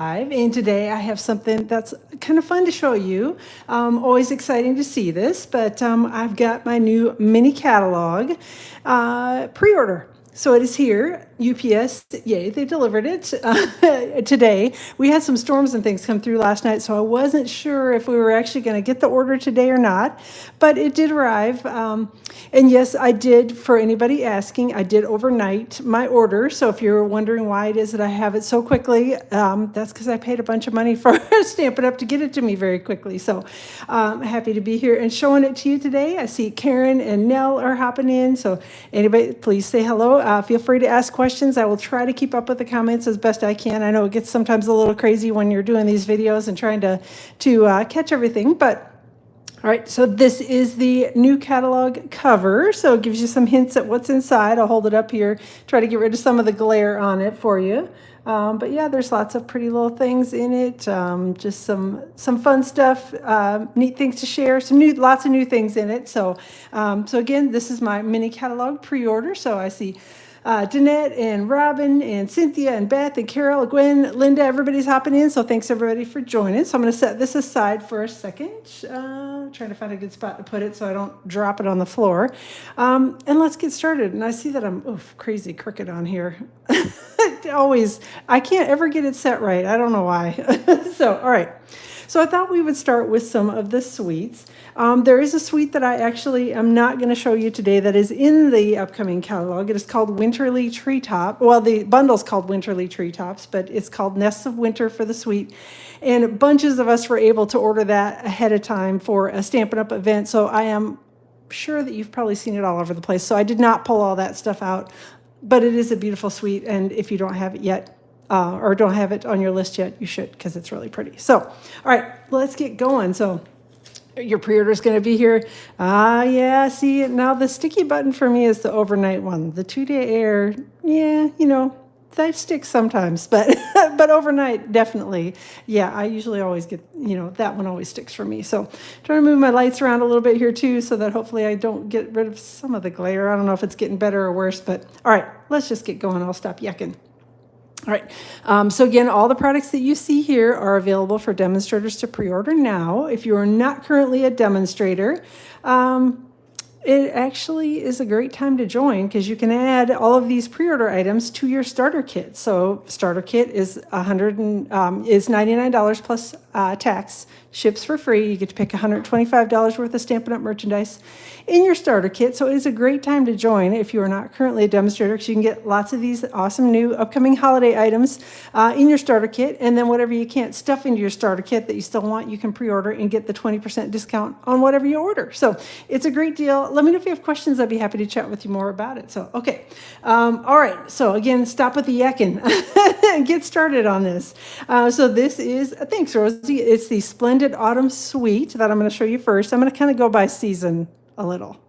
And today I have something that's kind of fun to show you. Always exciting to see this, but I've got my new mini catalog pre-order. So it is here. UPS, yay, they delivered it today. We had some storms and things come through last night, so I wasn't sure if we were actually going to get the order today or not, but it did arrive. And yes, I did, for anybody asking, I did overnight my order. So if you're wondering why it is that I have it so quickly, that's because I paid a bunch of money for Stampin' Up to get it to me very quickly. So happy to be here and showing it to you today. I see Karen and Nell are hopping in. So anybody, please say hello. Feel free to ask questions. I will try to keep up with the comments as best I can. I know it gets sometimes a little crazy when you're doing these videos and trying to catch everything, but all right, so this is the new catalog cover. So it gives you some hints at what's inside. I'll hold it up here, try to get rid of some of the glare on it for you. But yeah, there's lots of pretty little things in it. Just some fun stuff, neat things to share. Lots of new things in it. So again, this is my mini catalog pre-order. So I see Danette and Robin and Cynthia and Beth and Carol, Gwen, Linda, everybody's hopping in. So thanks everybody for joining. So I'm going to set this aside for a second. Trying to find a good spot to put it so I don't drop it on the floor. And let's get started. And I see that I'm crazy crooked on here. I can't ever get it set right. I don't know why. So, all right. So I thought we would start with some of the sweets. There is a sweet that I actually am not going to show you today that is in the upcoming catalog. It is called Winterly Treetop. Well, the bundle's called Winterly Treetops, but it's called Nests of Winter for the sweet. And bunches of us were able to order that ahead of time for a Stampin' Up event. So I am sure that you've probably seen it all over the place. So I did not pull all that stuff out, but it is a beautiful sweet. And if you don't have it yet, or don't have it on your list yet, you should, because it's really pretty. So, all right, let's get going. So your pre-order is going to be here. Yeah, see, now the sticky button for me is the overnight one. The 2-day air, yeah, that sticks sometimes, but but overnight, definitely. Yeah, I usually always get, that one always sticks for me. So trying to move my lights around a little bit here too, so that hopefully I don't get rid of some of the glare. I don't know if it's getting better or worse, but all right, let's just get going. I'll stop yucking. All right, so again, all the products that you see here are available for demonstrators to pre-order now. If you are not currently a demonstrator, it actually is a great time to join because you can add all of these pre-order items to your starter kit. So starter kit is $99 plus tax, ships for free. You get to pick $125 worth of Stampin' Up merchandise in your starter kit. So it is a great time to join if you are not currently a demonstrator, because you can get lots of these awesome new upcoming holiday items in your starter kit. And then whatever you can't stuff into your starter kit that you still want, you can pre-order and get the 20% discount on whatever you order. So it's a great deal. Let me know if you have questions. I'd be happy to chat with you more about it. So, okay. All right. So again, stop with the yakking and get started on this. So this is, thanks, Rosie. It's the Splendid Autumn Suite that I'm going to show you first. I'm going to kind of go by season a little,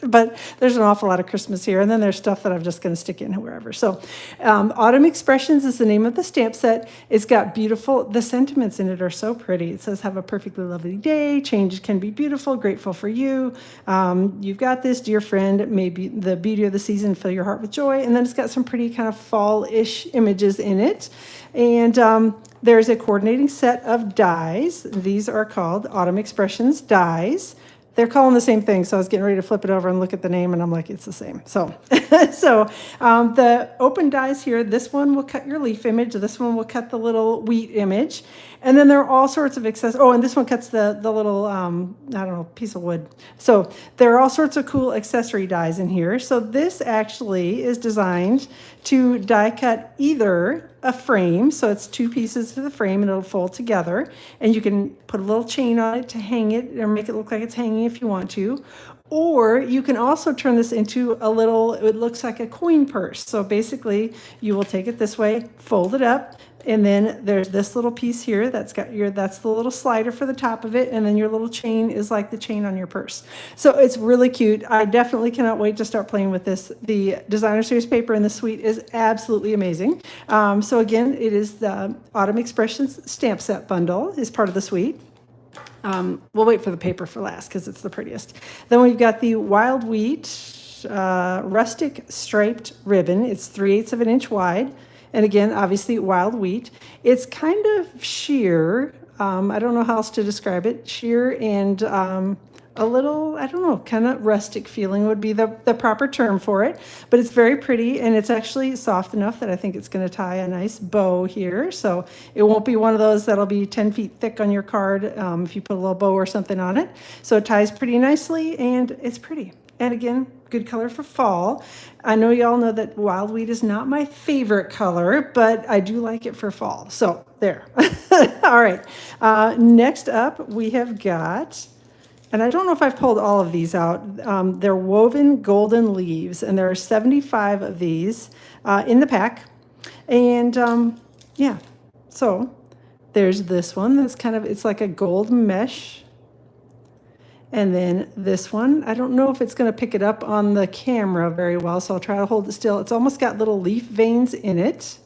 but there's an awful lot of Christmas here. And then there's stuff that I'm just going to stick in wherever. So Autumn Expressions is the name of the stamp set. It's got the sentiments in it are so pretty. It says, have a perfectly lovely day. Change can be beautiful, grateful for you. You've got this, dear friend, maybe the beauty of the season, fill your heart with joy. And then it's got some pretty kind of fall-ish images in it. And there's a coordinating set of dies. These are called Autumn Expressions dies. They're calling the same thing, so I was getting ready to flip it over and look at the name, and I'm like, it's the same. So, the open dies here, this one will cut your leaf image, this one will cut the little wheat image, and then there are all sorts of accessories. Oh, and this one cuts the little, I don't know, piece of wood. So there are all sorts of cool accessory dies in here. So this actually is designed to die cut either a frame, so it's two pieces to the frame and it'll fold together, and you can put a little chain on it to hang it or make it look like it's hanging if you want to. Or you can also turn this into it looks like a coin purse. So basically you will take it this way, fold it up, and then there's this little piece here that's the little slider for the top of it, and then your little chain is like the chain on your purse. So it's really cute. I definitely cannot wait to start playing with this. The designer series paper in the suite is absolutely amazing. So again, it is the Autumn Expressions stamp set bundle is part of the suite. We'll wait for the paper for last because it's the prettiest. Then we've got the Wild Wheat rustic striped ribbon. It's 3/8 of an inch wide. And again, obviously wild wheat. It's kind of sheer. I don't know how else to describe it. Sheer and a little, I don't know, kind of rustic feeling would be the proper term for it. But it's very pretty, and it's actually soft enough that I think it's going to tie a nice bow here. So it won't be one of those that'll be 10 feet thick on your card if you put a little bow or something on it. So it ties pretty nicely, and it's pretty. And again, good color for fall. I know y'all know that wild wheat is not my favorite color, but I do like it for fall. So there. All right. Next up, we have got, and I don't know if I've pulled all of these out. They're woven golden leaves, and there are 75 of these in the pack. And yeah, so there's this one that's kind of, it's like a gold mesh. And then this one, I don't know if it's going to pick it up on the camera very well, so I'll try to hold it still. It's almost got little leaf veins in it.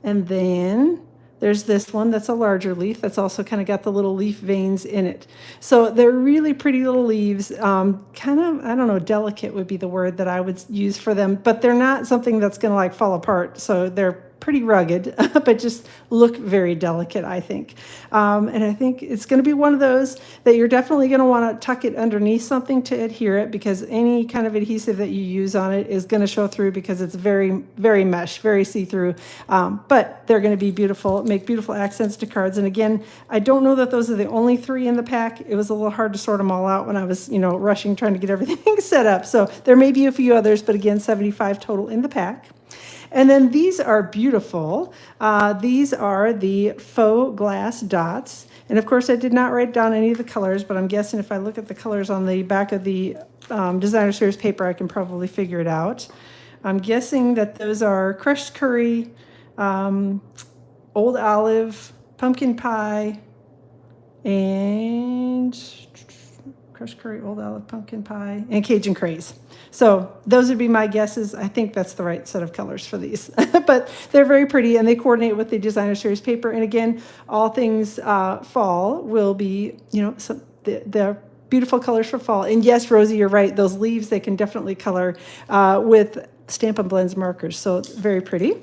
And then there's this one that's a larger leaf that's also kind of got the little leaf veins in it. So they're really pretty little leaves. Kind of, I don't know, delicate would be the word that I would use for them, but they're not something that's going to like fall apart. So they're pretty rugged, but just look very delicate, I think. And I think it's going to be one of those that you're definitely going to want to tuck it underneath something to adhere it, because any kind of adhesive that you use on it is going to show through because it's very, very mesh, very see-through. But they're going to be beautiful, make beautiful accents to cards. And again, I don't know that those are the only 3 in the pack. It was a little hard to sort them all out when I was, rushing, trying to get everything set up. So there may be a few others, but again, 75 total in the pack. And then these are beautiful. These are the faux glass dots. And of course, I did not write down any of the colors, but I'm guessing if I look at the colors on the back of the designer series paper, I can probably figure it out. I'm guessing that those are crushed curry, old olive, pumpkin pie, and crushed curry, old olive, pumpkin pie, and Cajun craze. So those would be my guesses. I think that's the right set of colors for these. But they're very pretty, and they coordinate with the designer series paper. And again, all things fall will be, the beautiful colors for fall. And yes, Rosie, you're right. Those leaves, they can definitely color with Stampin' Blends markers. So very pretty.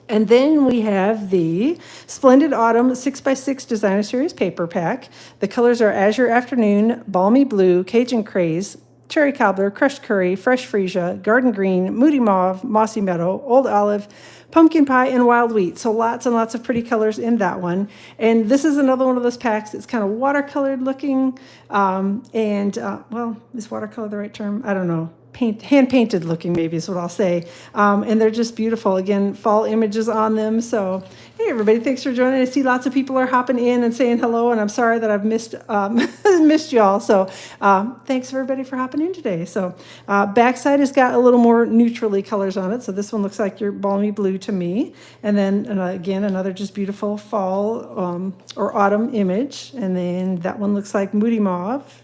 And then we have the Splendid Autumn 6x6 Designer Series paper pack. The colors are Azure Afternoon, Balmy Blue, Cajun Craze, Cherry Cobbler, Crushed Curry, Fresh Freesia, Garden Green, Moody Mauve, Mossy Meadow, Old Olive, Pumpkin Pie, and Wild Wheat. So lots and lots of pretty colors in that one. And this is another one of those packs. It's kind of watercolored looking. Well, is watercolor the right term? I don't know. Hand painted looking, maybe is what I'll say. And they're just beautiful. Again, fall images on them. So, hey, everybody, thanks for joining. I see lots of people are hopping in and saying hello, and I'm sorry that I've missed y'all. So, thanks everybody for hopping in today. So, backside has got a little more neutrally colors on it. So this one looks like your balmy blue to me. And then again, another just beautiful fall or autumn image. And then that one looks like moody mauve.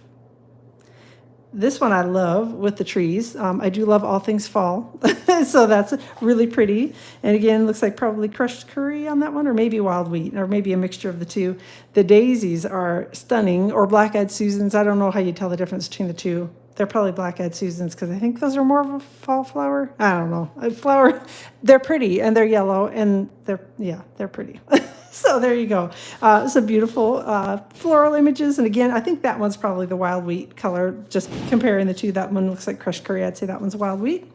This one I love with the trees. I do love all things fall. So that's really pretty. And again, looks like probably crushed curry on that one, or maybe wild wheat, or maybe a mixture of the two. The daisies are stunning, or black-eyed Susans. I don't know how you tell the difference between the two. They're probably black-eyed Susans because I think those are more of a fall flower. I don't know. A flower, they're pretty, and they're yellow, and they're pretty. So there you go. Some beautiful floral images. And again, I think that one's probably the wild wheat color. Just comparing the two, that one looks like crushed curry. I'd say that one's wild wheat.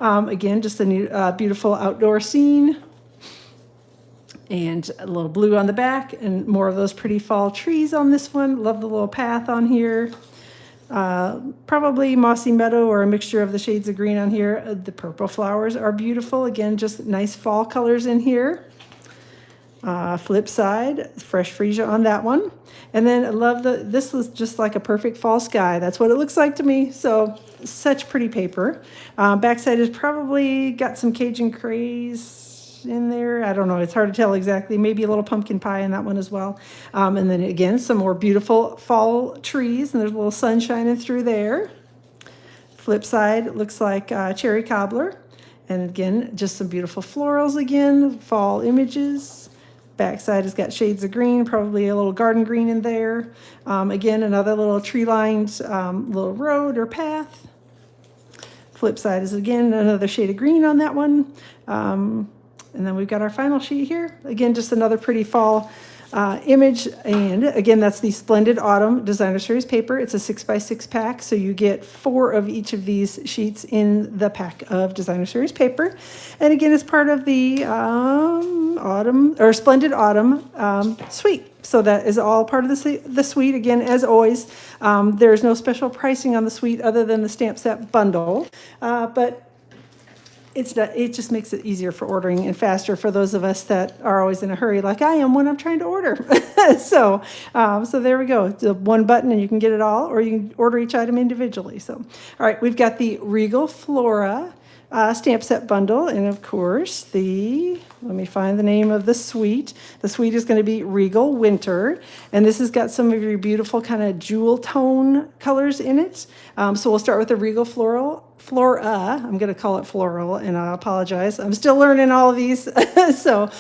Again, just a new, beautiful outdoor scene. And a little blue on the back, and more of those pretty fall trees on this one. Love the little path on here. Probably mossy meadow or a mixture of the shades of green on here. The purple flowers are beautiful. Again, just nice fall colors in here. Flip side, fresh freesia on that one. And then I love this was just like a perfect fall sky. That's what it looks like to me. So such pretty paper. Backside has probably got some Cajun craze in there. I don't know. It's hard to tell exactly. Maybe a little pumpkin pie in that one as well. And then again, some more beautiful fall trees, and there's a little sun shining through there. Flip side, it looks like cherry cobbler. And again, just some beautiful florals again, fall images. Backside has got shades of green, probably a little garden green in there. Again, another little tree-lined little road or path. Flip side is again another shade of green on that one. And then we've got our final sheet here. Again, just another pretty fall image. And again, that's the Splendid Autumn Designer Series paper. It's a 6x6 pack, so you get 4 of each of these sheets in the pack of Designer Series paper. And again, it's part of the Splendid Autumn suite. So that is all part of the suite. Again, as always, there's no special pricing on the suite other than the stamp set bundle, but it just makes it easier for ordering and faster for those of us that are always in a hurry, like I am when I'm trying to order. So there we go. It's a one button and you can get it all, or you can order each item individually. So, all right, we've got the Regal Flora stamp set bundle, and of course let me find the name of the suite. The suite is going to be Regal Winter, and this has got some of your beautiful kind of jewel tone colors in it. So we'll start with the Regal Flora. I'm going to call it floral, and I apologize. I'm still learning all of these. So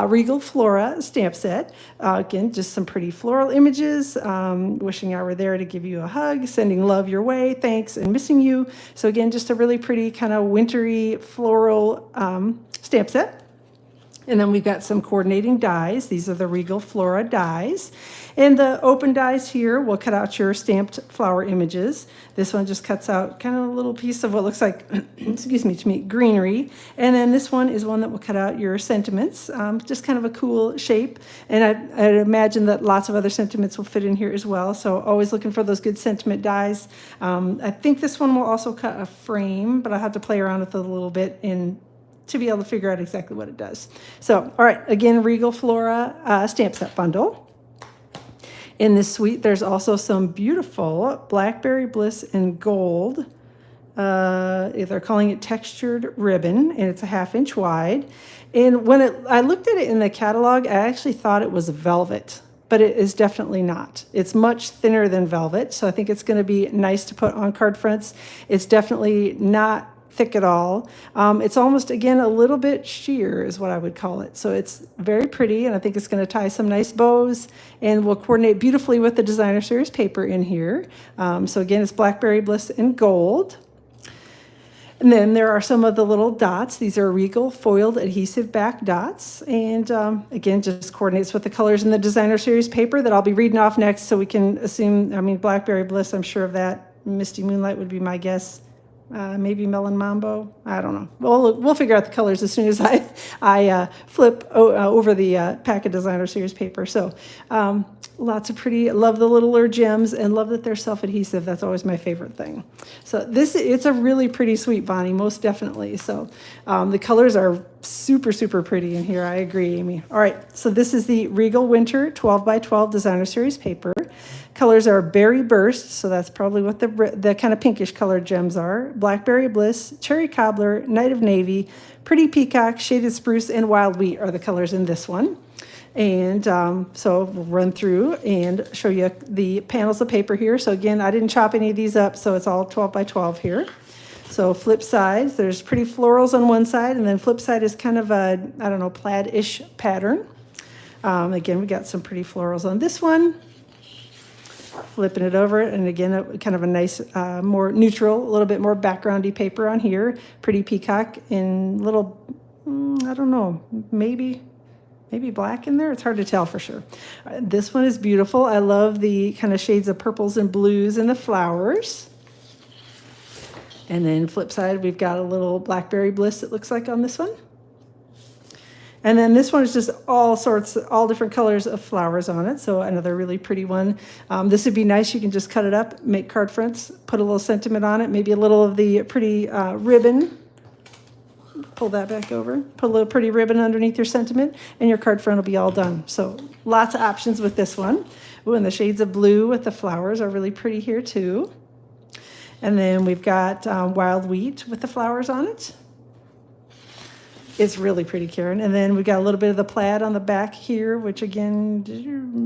Regal Flora stamp set. Again, just some pretty floral images. Wishing I were there to give you a hug, sending love your way, thanks, and missing you. So again, just a really pretty kind of wintry floral stamp set. And then we've got some coordinating dies. These are the Regal Flora dies. And the open dies here will cut out your stamped flower images. This one just cuts out kind of a little piece of what looks like, excuse me, to me, greenery. And then this one is one that will cut out your sentiments, just kind of a cool shape. And I'd imagine that lots of other sentiments will fit in here as well. So always looking for those good sentiment dies. I think this one will also cut a frame, but I'll have to play around with it a little bit to be able to figure out exactly what it does. So, all right, again, Regal Flora stamp set bundle. In this suite, there's also some beautiful Blackberry Bliss and gold. They're calling it textured ribbon, and it's a 1/2 inch wide. And when I looked at it in the catalog, I actually thought it was velvet, but it is definitely not. It's much thinner than velvet, so I think it's going to be nice to put on card fronts. It's definitely not thick at all. It's almost, again, a little bit sheer is what I would call it. So it's very pretty, and I think it's going to tie some nice bows and will coordinate beautifully with the Designer Series paper in here. So again, it's Blackberry Bliss in gold. And then there are some of the little dots. These are Regal foiled adhesive back dots. And again, just coordinates with the colors in the Designer Series paper that I'll be reading off next, so we can assume, Blackberry Bliss, I'm sure of that. Misty Moonlight would be my guess. Maybe Melon Mambo. I don't know. We'll figure out the colors as soon as I flip over the pack of Designer Series paper. So lots of pretty, love the littler gems, and love that they're self-adhesive. That's always my favorite thing. So it's a really pretty suite, Bonnie, most definitely. So the colors are super, super pretty in here. I agree, Amy. All right, so this is the Regal Winter 12x12 Designer Series paper. Colors are Berry Burst, so that's probably what the kind of pinkish colored gems are. Blackberry Bliss, Cherry Cobbler, Night of Navy, Pretty Peacock, Shaded Spruce, and Wild Wheat are the colors in this one. And so we'll run through and show you the panels of paper here. So again, I didn't chop any of these up, so it's all 12x12 here. So flip sides, there's pretty florals on one side, and then flip side is kind of a, I don't know, plaid-ish pattern. Again, we got some pretty florals on this one. Flipping it over, and again, kind of a nice, more neutral, a little bit more backgroundy paper on here. Pretty peacock in little, I don't know, maybe black in there. It's hard to tell for sure. This one is beautiful. I love the kind of shades of purples and blues in the flowers. And then flip side, we've got a little Blackberry Bliss, it looks like, on this one. And then this one is just all different colors of flowers on it. So another really pretty one. This would be nice. You can just cut it up, make card fronts, put a little sentiment on it, maybe a little of the pretty ribbon. Pull that back over. Put a little pretty ribbon underneath your sentiment, and your card front will be all done. So lots of options with this one. Ooh, and the shades of blue with the flowers are really pretty here too. And then we've got Wild Wheat with the flowers on it. It's really pretty, Karen. And then we got a little bit of the plaid on the back here, which again,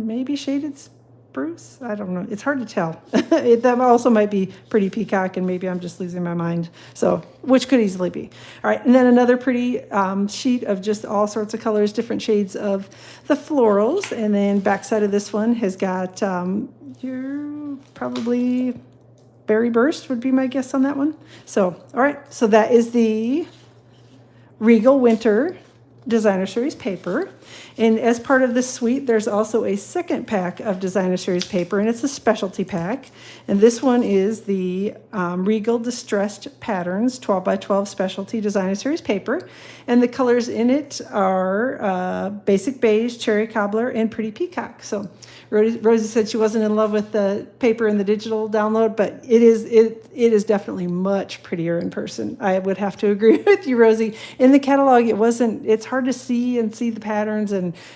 maybe shaded spruce? I don't know. It's hard to tell. That also might be pretty peacock, and maybe I'm just losing my mind. So, which could easily be. All right, and then another pretty sheet of just all sorts of colors, different shades of the florals. And then backside of this one has got your probably Berry Burst would be my guess on that one. So, all right, so that is the Regal Winter Designer Series paper. And as part of this suite, there's also a second pack of Designer Series paper, and it's a specialty pack. And this one is the Regal Distressed Patterns 12 by 12 specialty Designer Series paper. And the colors in it are Basic Beige, Cherry Cobbler, and Pretty Peacock. So Rosie said she wasn't in love with the paper in the digital download, but it is definitely much prettier in person. I would have to agree with you, Rosie. In the catalog, it's hard to see the patterns,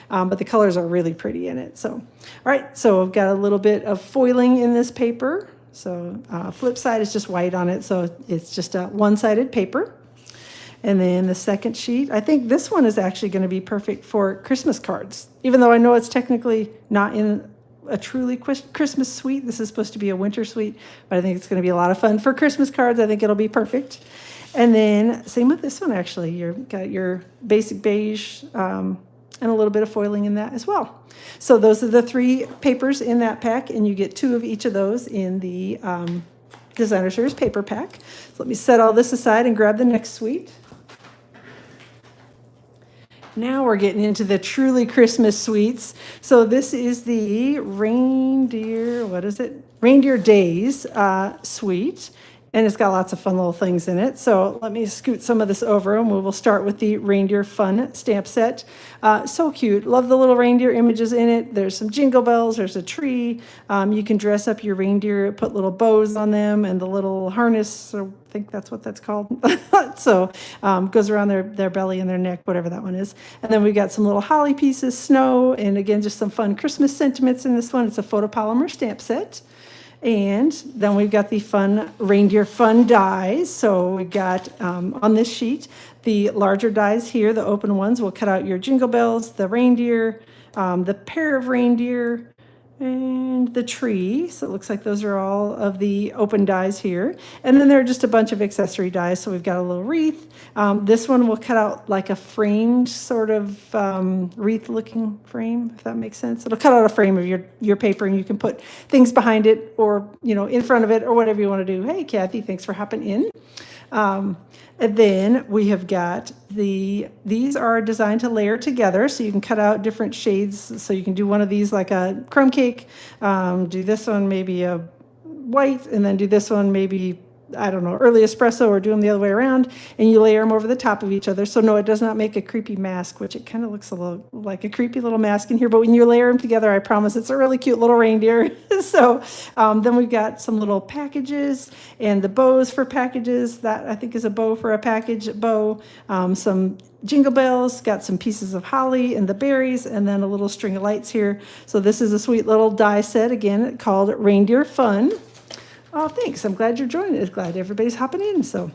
but the colors are really pretty in it. So, all right, so I've got a little bit of foiling in this paper. So flip side is just white on it, so it's just a one-sided paper. And then the second sheet, I think this one is actually going to be perfect for Christmas cards. Even though I know it's technically not in a truly Christmas suite. This is supposed to be a winter suite, but I think it's going to be a lot of fun for Christmas cards. I think it'll be perfect. And then same with this one, actually. You've got your basic beige and a little bit of foiling in that as well. So those are the 3 papers in that pack, and you get 2 of each of those in the Designer Series paper pack. So let me set all this aside and grab the next suite. Now we're getting into the truly Christmas suites. So this is the Reindeer Days suite. And it's got lots of fun little things in it. So let me scoot some of this over, and we will start with the Reindeer Fun stamp set. So cute. Love the little reindeer images in it. There's some jingle bells. There's a tree. You can dress up your reindeer, put little bows on them, and the little harness, I think that's what that's called. So goes around their belly and their neck, whatever that one is. And then we've got some little holly pieces, snow, and again, just some fun Christmas sentiments in this one. It's a photopolymer stamp set. And then we've got the fun Reindeer Fun dies. So we've got on this sheet, the larger dies here, the open ones, will cut out your jingle bells, the reindeer, the pair of reindeer, and the tree. So it looks like those are all of the open dies here. And then there are just a bunch of accessory dies. So we've got a little wreath. This one will cut out like a framed sort of wreath-looking frame, if that makes sense. It'll cut out a frame of your paper, and you can put things behind it or, in front of it or whatever you want to do. Hey, Kathy, thanks for hopping in. And then we have got these are designed to layer together, so you can cut out different shades. So you can do one of these like a crumb cake, do this one maybe a white, and then do this one maybe, I don't know, early espresso, or do them the other way around, and you layer them over the top of each other. So no, it does not make a creepy mask, which it kind of looks a little like a creepy little mask in here, but when you layer them together, I promise it's a really cute little reindeer. So then we've got some little packages and the bows for packages. That I think is a bow for a package bow. Some jingle bells, got some pieces of holly and the berries, and then a little string of lights here. So this is a sweet little die set, again, called Reindeer Fun. Oh, thanks. I'm glad you're joining us. Glad everybody's hopping in. So,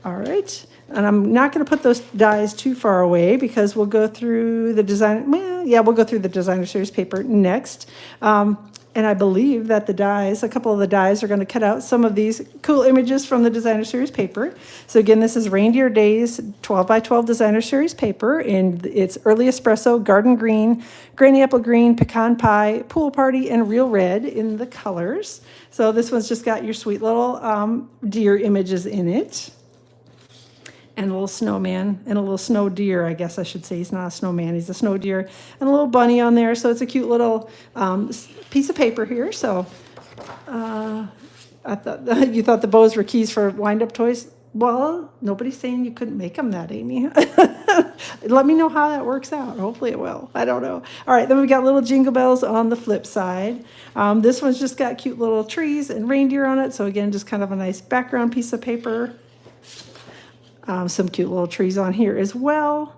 all right. And I'm not going to put those dies too far away because we'll go through the design. Well, yeah, we'll go through the Designer Series paper next. And I believe that a couple of the dies are going to cut out some of these cool images from the Designer Series paper. So again, this is Reindeer Days 12 by 12 Designer Series paper, and it's Early Espresso, Garden Green, Granny Apple Green, Pecan Pie, Pool Party, and Real Red in the colors. So this one's just got your sweet little deer images in it. And a little snowman and a little snow deer, I guess I should say. He's not a snowman, he's a snow deer. And a little bunny on there, so it's a cute little piece of paper here. So I thought you thought the bows were keys for wind-up toys. Well, nobody's saying you couldn't make them that, Amy. Let me know how that works out. Hopefully it will. I don't know. All right, then we've got little jingle bells on the flip side. This one's just got cute little trees and reindeer on it. So again, just kind of a nice background piece of paper. Some cute little trees on here as well.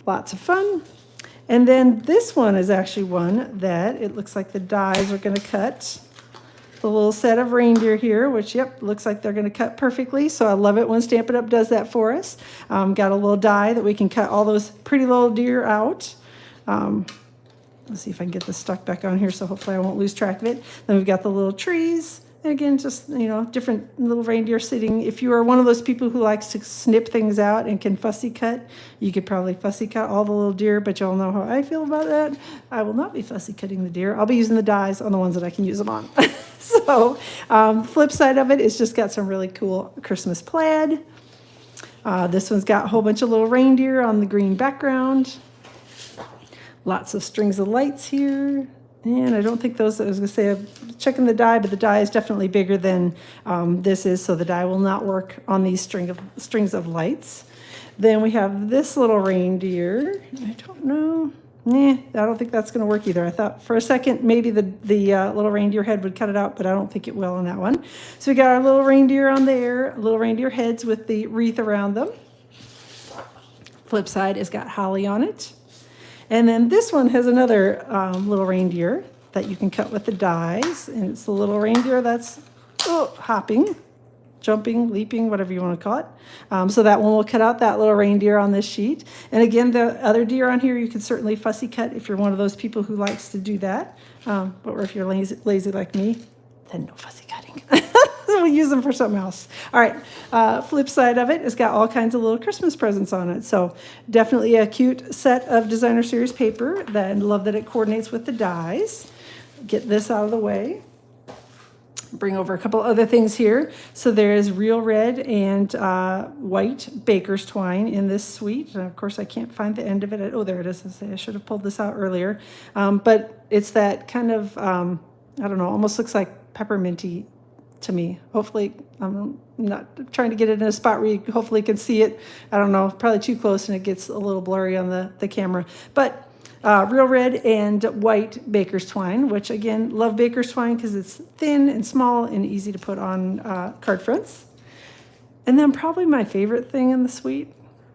Lots of fun. And then this one is actually one that it looks like the dies are going to cut. The little set of reindeer here, which, yep, looks like they're going to cut perfectly. So I love it when Stampin' Up! Does that for us. Got a little die that we can cut all those pretty little deer out. Let's see if I can get this stuck back on here, so hopefully I won't lose track of it. Then we've got the little trees. And again, just, different little reindeer sitting. If you are one of those people who likes to snip things out and can fussy cut, you could probably fussy cut all the little deer, but y'all know how I feel about that. I will not be fussy cutting the deer. I'll be using the dies on the ones that I can use them on. So flip side of it is just got some really cool Christmas plaid. This one's got a whole bunch of little reindeer on the green background. Lots of strings of lights here. And I don't think those, I was going to say, I'm checking the die, but the die is definitely bigger than this is, so the die will not work on these strings of lights. Then we have this little reindeer. I don't know. I don't think that's going to work either. I thought for a second maybe the little reindeer head would cut it out, but I don't think it will on that one. So we got our little reindeer on there, little reindeer heads with the wreath around them. Flip side has got holly on it. And then this one has another little reindeer that you can cut with the dies. And it's the little reindeer that's hopping, jumping, leaping, whatever you want to call it. So that one will cut out that little reindeer on this sheet. And again, the other deer on here, you can certainly fussy cut if you're one of those people who likes to do that. Or if you're lazy like me, then no fussy cutting. We'll use them for something else. All right, flip side of it, it's got all kinds of little Christmas presents on it. So definitely a cute set of designer series paper. I love that it coordinates with the dies. Get this out of the way. Bring over a couple other things here. So there is real red and white baker's twine in this suite. And of course, I can't find the end of it. Oh, there it is. I should have pulled this out earlier. But it's that kind of, I don't know, almost looks like pepperminty to me. Hopefully, I'm not trying to get it in a spot where you hopefully can see it. I don't know, probably too close and it gets a little blurry on the camera. But real red and white baker's twine, which again, love baker's twine because it's thin and small and easy to put on card fronts. And then probably my favorite thing in the suite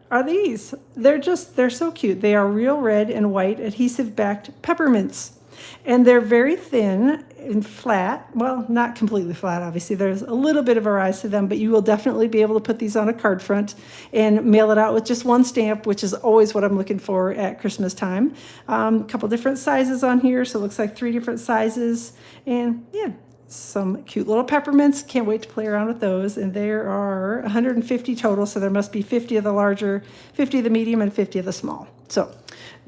are these. They're so cute. They are real red and white adhesive backed peppermints. And they're very thin and flat. Well, not completely flat, obviously. There's a little bit of a rise to them, but you will definitely be able to put these on a card front and mail it out with just one stamp, which is always what I'm looking for at Christmas time. A couple different sizes on here, so it looks like 3 different sizes. And yeah, some cute little peppermints. Can't wait to play around with those. And there are 150 total, so there must be 50 of the larger, 50 of the medium, and 50 of the small. So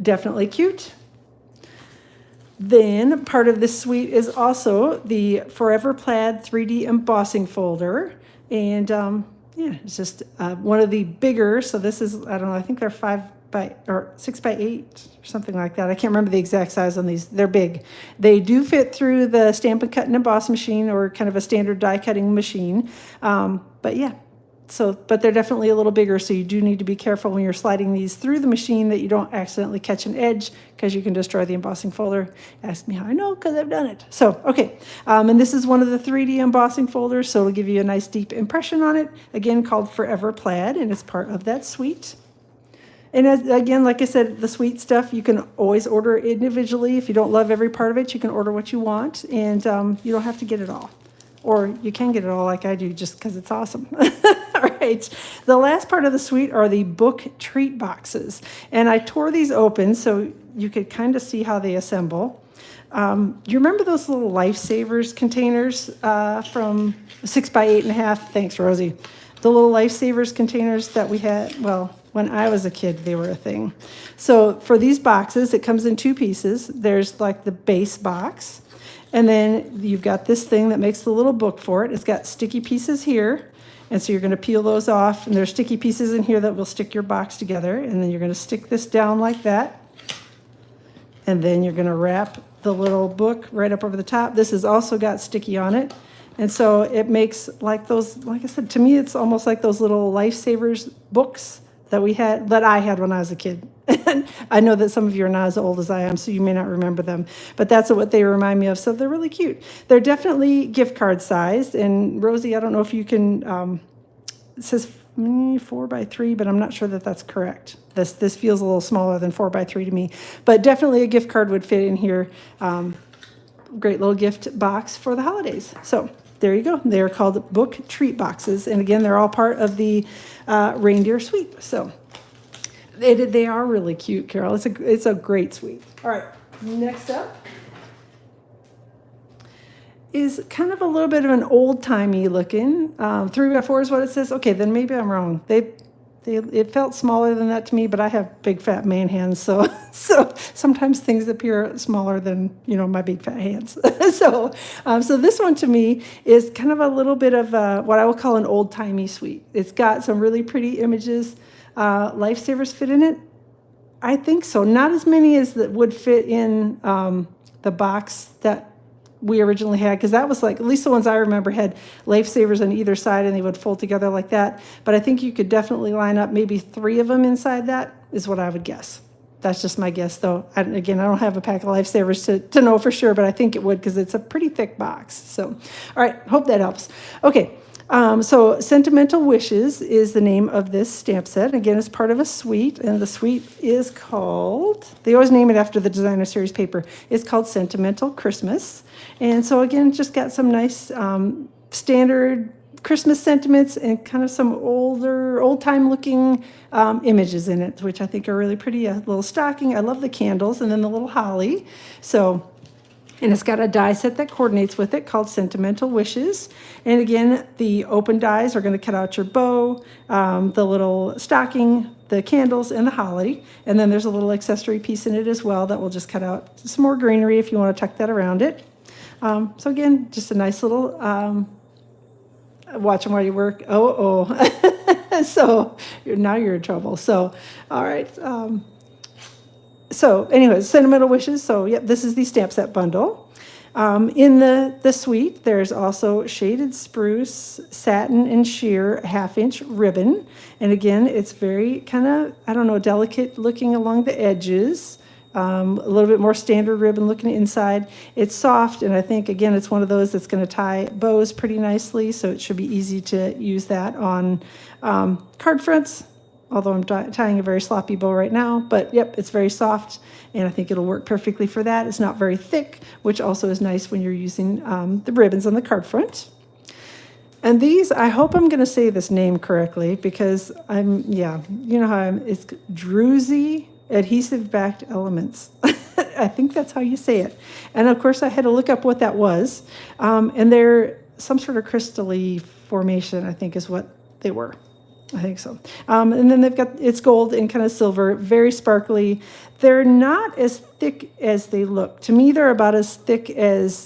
definitely cute. Then part of this suite is also the Forever Plaid 3D embossing folder. And yeah, it's just one of the bigger. So this is, I don't know, I think they're 6 by 8 or something like that. I can't remember the exact size on these. They're big. They do fit through the Stampin' Cut and Emboss machine or kind of a standard die cutting machine. But yeah. But they're definitely a little bigger, so you do need to be careful when you're sliding these through the machine that you don't accidentally catch an edge because you can destroy the embossing folder. Ask me how I know, because I've done it. So, okay, and this is one of the 3D embossing folders, so it'll give you a nice deep impression on it, again, called Forever Plaid, and it's part of that suite. And again, like I said, the sweet stuff, you can always order individually. If you don't love every part of it, you can order what you want, and you don't have to get it all. Or you can get it all like I do just because it's awesome. All right. The last part of the suite are the book treat boxes. And I tore these open so you could kind of see how they assemble. You remember those little Lifesavers containers from 6 by 8.5? Thanks, Rosie. The little Lifesavers containers that we had, well, when I was a kid, they were a thing. So for these boxes, it comes in 2 pieces. There's like the base box. And then you've got this thing that makes the little book for it. It's got sticky pieces here. And so you're going to peel those off. And there's sticky pieces in here that will stick your box together. And then you're going to stick this down like that. And then you're going to wrap the little book right up over the top. This has also got sticky on it. And so it makes like those, like I said, to me, it's almost like those little Lifesavers books that I had when I was a kid. And I know that some of you are not as old as I am, so you may not remember them, but that's what they remind me of. So they're really cute. They're definitely gift card sized. And Rosie, I don't know if you can, it says 4 by 3, but I'm not sure that that's correct. This feels a little smaller than 4 by 3 to me, but definitely a gift card would fit in here. Great little gift box for the holidays. So there you go. They're called book treat boxes. And again, they're all part of the reindeer suite. So they are really cute, Carol. It's a great suite. All right, next up is kind of a little bit of an old-timey looking. 3 by 4 is what it says. Okay, then maybe I'm wrong. it felt smaller than that to me, but I have big fat man hands, so so sometimes things appear smaller than my big fat hands. So this one to me is kind of a little bit of what I will call an old timey sweet. It's got some really pretty images. Lifesavers fit in it. I think so. Not as many as that would fit in the box that we originally had, because that was like, at least the ones I remember had lifesavers on either side and they would fold together like that. But I think you could definitely line up maybe 3 of them inside that, is what I would guess. That's just my guess, though. Again, I don't have a pack of lifesavers to know for sure, but I think it would, because it's a pretty thick box. So, all right, hope that helps. Okay. So Sentimental Wishes is the name of this stamp set. Again, it's part of a suite, and the suite is called, they always name it after the designer series paper. It's called Sentimental Christmas. And so again, just got some nice standard Christmas sentiments and kind of some old time looking images in it, which I think are really pretty. A little stocking. I love the candles, and then the little holly. So, and it's got a die set that coordinates with it called Sentimental Wishes. And again, the open dies are going to cut out your bow, the little stocking, the candles, and the holly. And then there's a little accessory piece in it as well that will just cut out some more greenery if you want to tuck that around it. So again, just a nice little, watch them while you work. So now you're in trouble. So, all right. So anyways, Sentimental Wishes. So yep, this is the stamp set bundle. In the suite, there's also shaded spruce, satin, and sheer 1/2-inch ribbon. And again, it's very kind of, I don't know, delicate looking along the edges. A little bit more standard ribbon looking inside. It's soft, and I think, again, it's one of those that's going to tie bows pretty nicely, so it should be easy to use that on card fronts, although I'm tying a very sloppy bow right now. But, yep, it's very soft, and I think it'll work perfectly for that. It's not very thick, which also is nice when you're using the ribbons on the card front. And these, I hope I'm going to say this name correctly, because you know how it's Druzy Adhesive Backed Elements. I think that's how you say it. And of course I had to look up what that was. And they're some sort of crystal-y formation, I think is what they were. I think so. And then they've got, it's gold and kind of silver, very sparkly. They're not as thick as they look. To me, they're about as thick as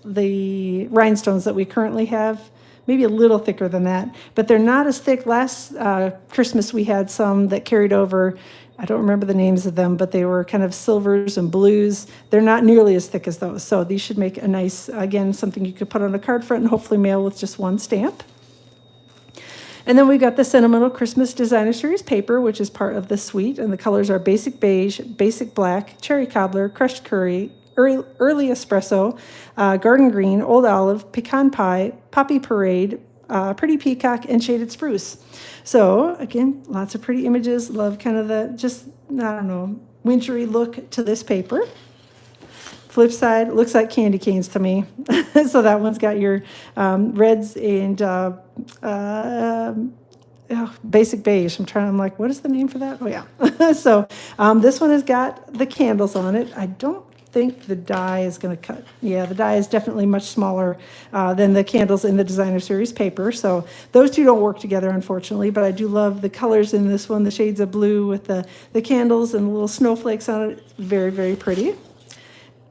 the rhinestones that we currently have. Maybe a little thicker than that, but they're not as thick. Last Christmas we had some that carried over. I don't remember the names of them, but they were kind of silvers and blues. They're not nearly as thick as those. So these should make a nice, again, something you could put on a card front and hopefully mail with just one stamp. And then we've got the Sentimental Christmas Designer Series paper, which is part of the suite. And the colors are basic beige, basic black, cherry cobbler, crushed curry, early espresso, garden green, old olive, pecan pie, poppy parade, pretty peacock, and shaded spruce. So again, lots of pretty images. Love kind of the just, I don't know, wintry look to this paper. Flip side, looks like candy canes to me. So that one's got your reds and basic beige. I'm like, what is the name for that? Oh yeah. So this one has got the candles on it. I don't think the die is going to cut. Yeah, the die is definitely much smaller than the candles in the designer series paper. So those two don't work together, unfortunately, but I do love the colors in this one, the shades of blue with the candles and the little snowflakes on it. Very, very pretty.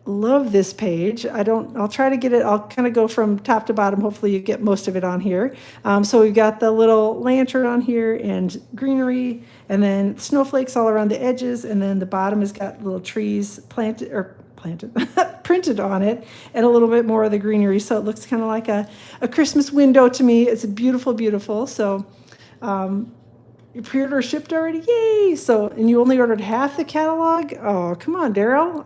Love this page. I'll try to get it, I'll kind of go from top to bottom. Hopefully you get most of it on here. So we've got the little lantern on here and greenery, and then snowflakes all around the edges, and then the bottom has got little trees printed on it, and a little bit more of the greenery. So it looks kind of like a Christmas window to me. It's beautiful, beautiful. So your pre-order shipped already? Yay! So, and you only ordered half the catalog? Oh, come on, Daryl.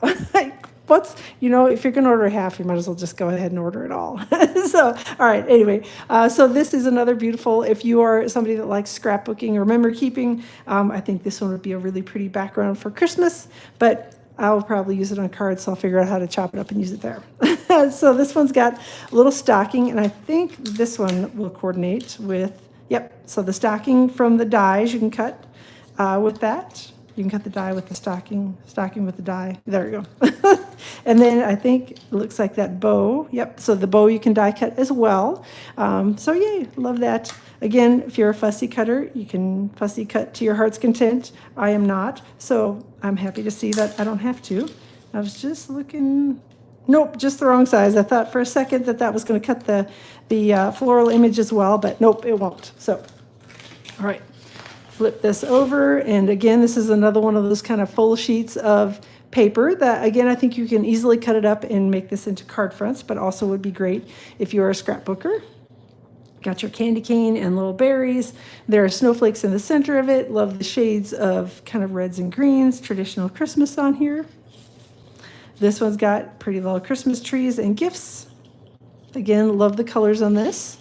If you're going to order half, you might as well just go ahead and order it all. So, all right, anyway. So this is another beautiful, if you are somebody that likes scrapbooking or memory keeping, I think this one would be a really pretty background for Christmas, but I'll probably use it on cards, so I'll figure out how to chop it up and use it there. So this one's got a little stocking, and I think this one will coordinate with, so the stocking from the dies you can cut with that. You can cut the die with the stocking with the die. There you go. And then I think it looks like that bow. Yep, so the bow you can die cut as well. So yay, love that. Again, if you're a fussy cutter, you can fussy cut to your heart's content. I am not, so I'm happy to see that I don't have to. I was just looking, nope, just the wrong size. I thought for a second that was going to cut the floral image as well, but nope, it won't. So, all right, flip this over. And again, this is another one of those kind of full sheets of paper that, again, I think you can easily cut it up and make this into card fronts, but also would be great if you're a scrapbooker. Got your candy cane and little berries. There are snowflakes in the center of it. Love the shades of kind of reds and greens, traditional Christmas on here. This one's got pretty little Christmas trees and gifts. Again, love the colors on this.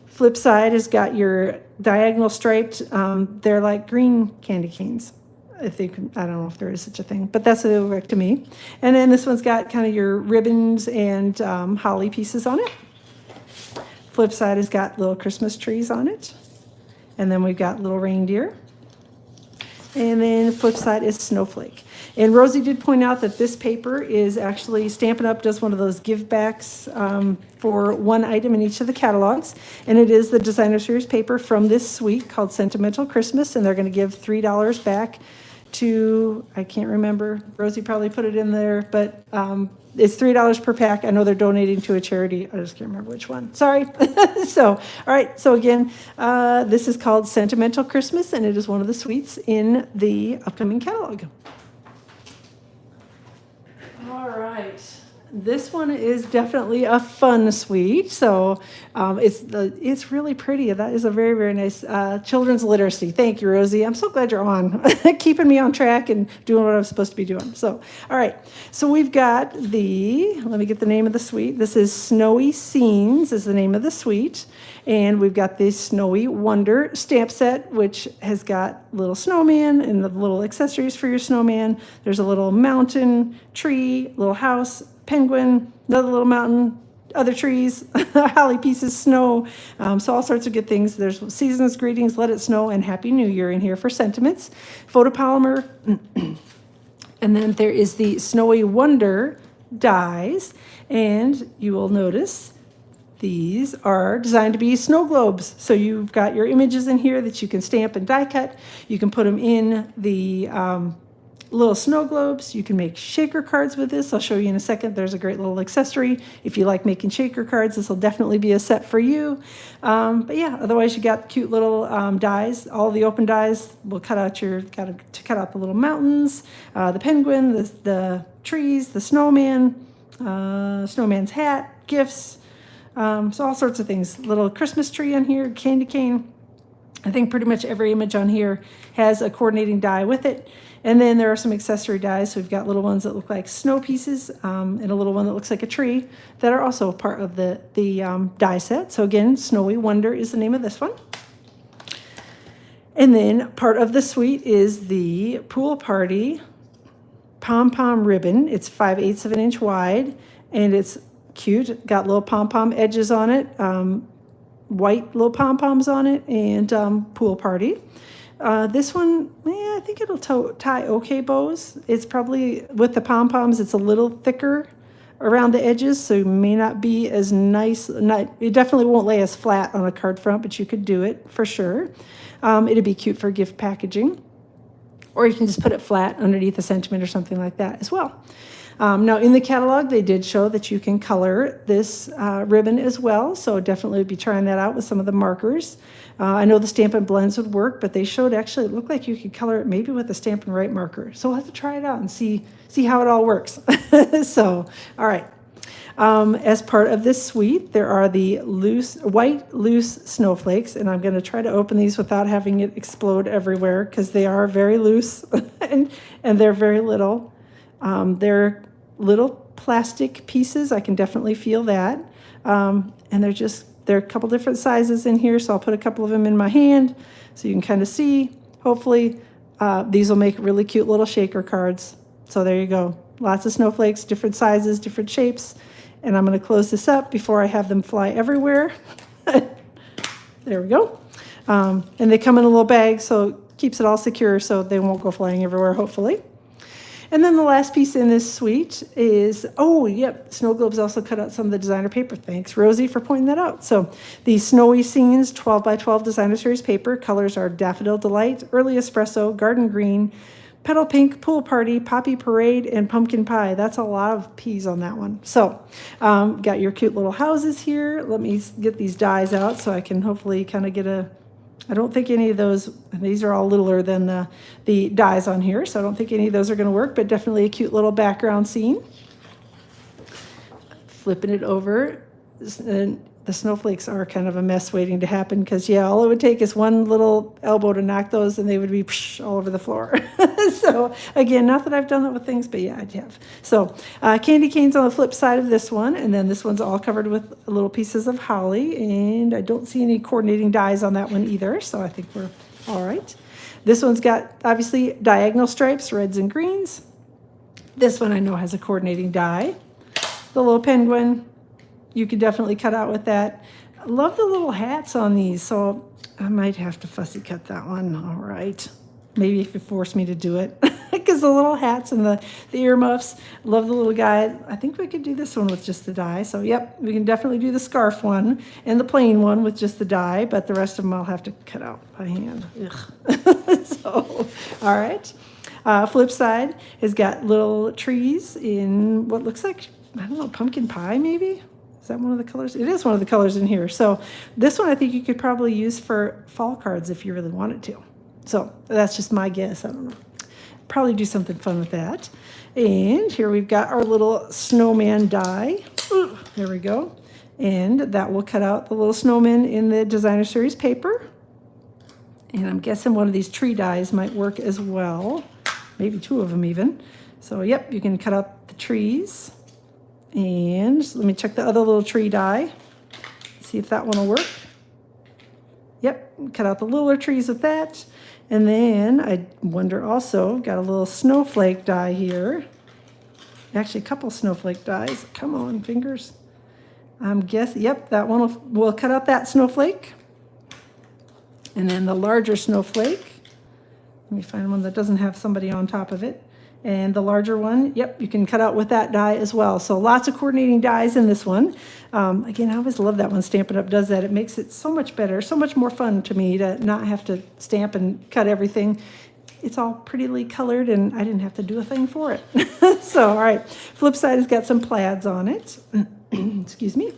Flip side has got your diagonal striped, they're like green candy canes. I don't know if there is such a thing, but that's what they look like to me. And then this one's got kind of your ribbons and holly pieces on it. Flip side has got little Christmas trees on it. And then we've got little reindeer. And then flip side is snowflake. And Rosie did point out that this paper is actually, Stampin' Up! Does one of those give backs for one item in each of the catalogs. And it is the designer series paper from this suite called Sentimental Christmas. And they're going to give $3 back to, I can't remember, Rosie probably put it in there, but it's $3 per pack. I know they're donating to a charity. I just can't remember which one. Sorry. So, all right. So again, this is called Sentimental Christmas, and it is one of the suites in the upcoming catalog. All right. This one is definitely a fun suite. So it's really pretty. That is a very, very nice children's literacy. Thank you, Rosie. I'm so glad you're on, keeping me on track and doing what I'm supposed to be doing. So, all right. So we've got let me get the name of the suite. This is Snowy Scenes is the name of the suite. And we've got the Snowy Wonder stamp set, which has got little snowman and the little accessories for your snowman. There's a little mountain, tree, little house, penguin, another little mountain, other trees, holly pieces, snow, so all sorts of good things. There's season's greetings, let it snow, and Happy New Year in here for sentiments. Photopolymer, and then there is the Snowy Wonder dies, and you will notice these are designed to be snow globes. So you've got your images in here that you can stamp and die cut. You can put them in the little snow globes. You can make shaker cards with this. I'll show you in a second. There's a great little accessory. If you like making shaker cards, this will definitely be a set for you. But yeah, otherwise you got cute little dies. All the open dies will cut out cut out the little mountains, the penguin, the trees, the snowman, snowman's hat, gifts, so all sorts of things. Little Christmas tree on here, candy cane. I think pretty much every image on here has a coordinating die with it. And then there are some accessory dies. So we've got little ones that look like snow pieces and a little one that looks like a tree that are also part of the die set. So again, Snowy Wonder is the name of this one. And then part of the suite is the Pool Party pom-pom ribbon. It's 5/8 of an inch wide, and it's cute. Got little pom-pom edges on it, white little pom-poms on it, and Pool Party. This one, I think it'll tie okay bows. It's probably, with the pom-poms, it's a little thicker around the edges, so it may not be as nice. It definitely won't lay as flat on a card front, but you could do it for sure. It'd be cute for gift packaging. Or you can just put it flat underneath a sentiment or something like that as well. Now, in the catalog, they did show that you can color this ribbon as well, so definitely be trying that out with some of the markers. I know the Stampin' Blends would work, but they showed actually it looked like you could color it maybe with a Stampin' Write marker. So we'll have to try it out and see how it all works. So, all right. As part of this suite, there are the white loose snowflakes, and I'm going to try to open these without having it explode everywhere because they are very loose and they're very little. They're little plastic pieces. I can definitely feel that. And they're a couple different sizes in here, so I'll put a couple of them in my hand so you can kind of see. Hopefully, these will make really cute little shaker cards. So there you go. Lots of snowflakes, different sizes, different shapes. And I'm going to close this up before I have them fly everywhere. There we go. And they come in a little bag, so keeps it all secure so they won't go flying everywhere, hopefully. And then the last piece in this suite is, oh, yep, Snow Globes also cut out some of the designer paper. Thanks, Rosie, for pointing that out. So the Snowy Scenes 12 by 12 designer series paper. Colors are Daffodil Delight, Early Espresso, Garden Green, Petal Pink, Pool Party, Poppy Parade, and Pumpkin Pie. That's a lot of P's on that one. So got your cute little houses here. Let me get these dies out so I can hopefully kind of get a, I don't think any of those, these are all littler than the dies on here, so I don't think any of those are going to work, but definitely a cute little background scene. Flipping it over, and the snowflakes are kind of a mess waiting to happen because, yeah, all it would take is one little elbow to knock those and they would be all over the floor. So, again, not that I've done that with things, but yeah, I have. So, candy canes on the flip side of this one, and then this one's all covered with little pieces of holly, and I don't see any coordinating dies on that one either, so I think we're all right. This one's got, obviously, diagonal stripes, reds and greens. This one I know has a coordinating die. The little penguin, you could definitely cut out with that. I love the little hats on these, so I might have to fussy cut that one. All right. Maybe if you force me to do it. Because the little hats and the earmuffs, love the little guy. I think we could do this one with just the die. So, yep, we can definitely do the scarf one and the plain one with just the die, but the rest of them I'll have to cut out by hand. Ugh. So, all right. Flip side has got little trees in what looks like, I don't know, pumpkin pie maybe? Is that one of the colors? It is one of the colors in here. So this one I think you could probably use for fall cards if you really wanted to. So that's just my guess. I don't know. Probably do something fun with that. And here we've got our little snowman die. Ooh, there we go. And that will cut out the little snowman in the designer series paper. And I'm guessing one of these tree dies might work as well. Maybe two of them even. So yep, you can cut out the trees. And let me check the other little tree die. See if that one will work. Yep, cut out the littler trees with that. And then I wonder also, got a little snowflake die here. Actually, a couple snowflake dies. Come on, fingers. I'm guessing, yep, that one will cut out that snowflake. And then the larger snowflake. Let me find one that doesn't have somebody on top of it. And the larger one, yep, you can cut out with that die as well. So lots of coordinating dies in this one. Again, I always love that when Stampin' Up! Does that. It makes it so much better, so much more fun to me to not have to stamp and cut everything. It's all prettily colored, and I didn't have to do a thing for it. So, all right, flip side has got some plaids on it. Excuse me.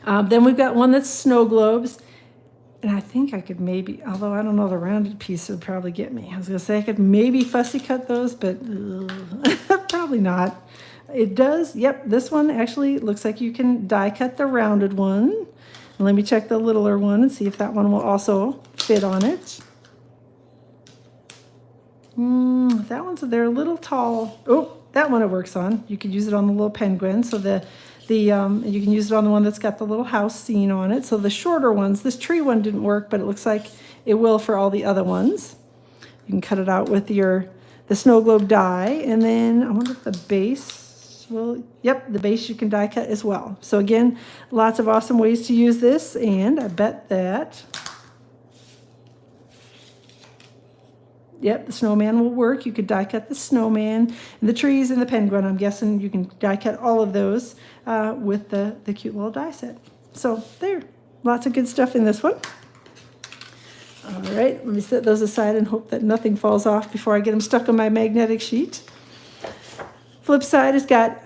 Then we've got one that's snow globes. And I think I could maybe, although I don't know, the rounded piece would probably get me. I was going to say I could maybe fussy cut those, but probably not. It does, yep, this one actually looks like you can die cut the rounded one. And let me check the littler one and see if that one will also fit on it. That one's, they're a little tall. Oh, that one it works on. You could use it on the little penguin. So you can use it on the one that's got the little house scene on it. So the shorter ones, this tree one didn't work, but it looks like it will for all the other ones. You can cut it out with the snow globe die. And then I wonder if the base will, yep, the base you can die cut as well. So again, lots of awesome ways to use this. And I bet that, yep, the snowman will work. You could die cut the snowman and the trees and the penguin. I'm guessing you can die cut all of those with the cute little die set. So there, lots of good stuff in this one. All right, let me set those aside and hope that nothing falls off before I get them stuck on my magnetic sheet. Flip side has got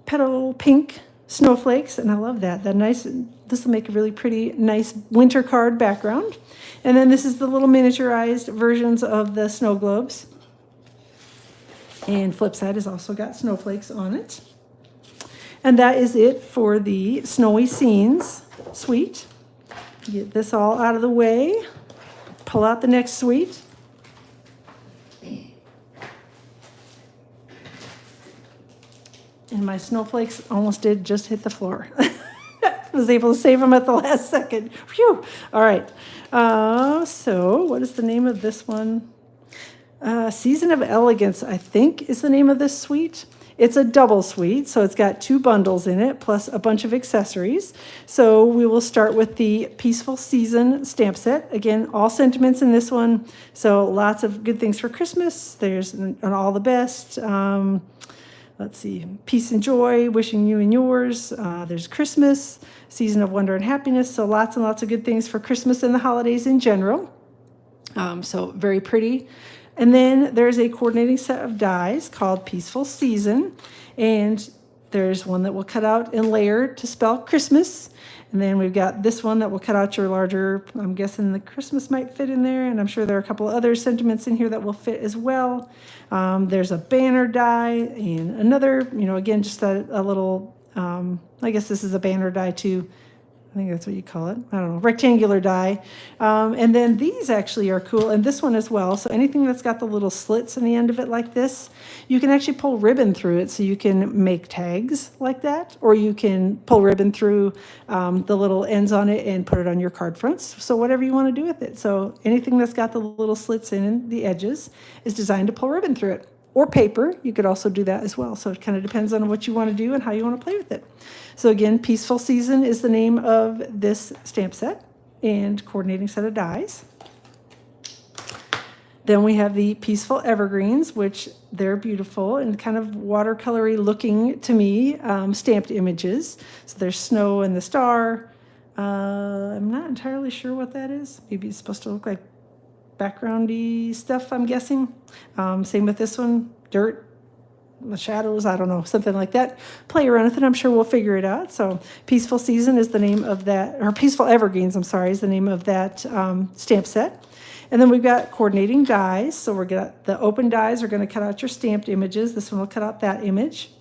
petal pink snowflakes, and I love that. This will make a really pretty, nice winter card background. And then this is the little miniaturized versions of the snow globes. And flip side has also got snowflakes on it. And that is it for the Snowy Scenes suite. Get this all out of the way. Pull out the next suite. And my snowflakes almost did just hit the floor. I was able to save them at the last second. Phew! All right. So what is the name of this one? Season of Elegance, I think, is the name of this suite. It's a double suite, so it's got 2 bundles in it, plus a bunch of accessories. So we will start with the Peaceful Season stamp set. Again, all sentiments in this one, so lots of good things for Christmas. There's an all the best. Let's see, peace and joy, wishing you and yours. There's Christmas, season of wonder and happiness. So lots and lots of good things for Christmas and the holidays in general. So very pretty. And then there's a coordinating set of dies called Peaceful Season. And there's one that will cut out and layer to spell Christmas. And then we've got this one that will cut out your larger, I'm guessing the Christmas might fit in there. And I'm sure there are a couple of other sentiments in here that will fit as well. There's a banner die and another, again, just a little, I guess this is a banner die too. I think that's what you call it. I don't know, rectangular die. And then these actually are cool, and this one as well. So anything that's got the little slits in the end of it like this, you can actually pull ribbon through it, so you can make tags like that, or you can pull ribbon through the little ends on it and put it on your card fronts. So whatever you want to do with it. So anything that's got the little slits in the edges is designed to pull ribbon through it. Or paper, you could also do that as well. So it kind of depends on what you want to do and how you want to play with it. So again, Peaceful Season is the name of this stamp set and coordinating set of dies. Then we have the Peaceful Evergreens, which they're beautiful and kind of watercolory looking to me, stamped images. So there's snow and the star. I'm not entirely sure what that is. Maybe it's supposed to look like backgroundy stuff, I'm guessing. Same with this one, dirt, the shadows, I don't know, something like that. Play around with it, I'm sure we'll figure it out. So Peaceful Season is the name of that, or Peaceful Evergreens, I'm sorry, is the name of that stamp set. And then we've got coordinating dies. So we're gonna, the open dies are gonna cut out your stamped images. This one will cut out that image.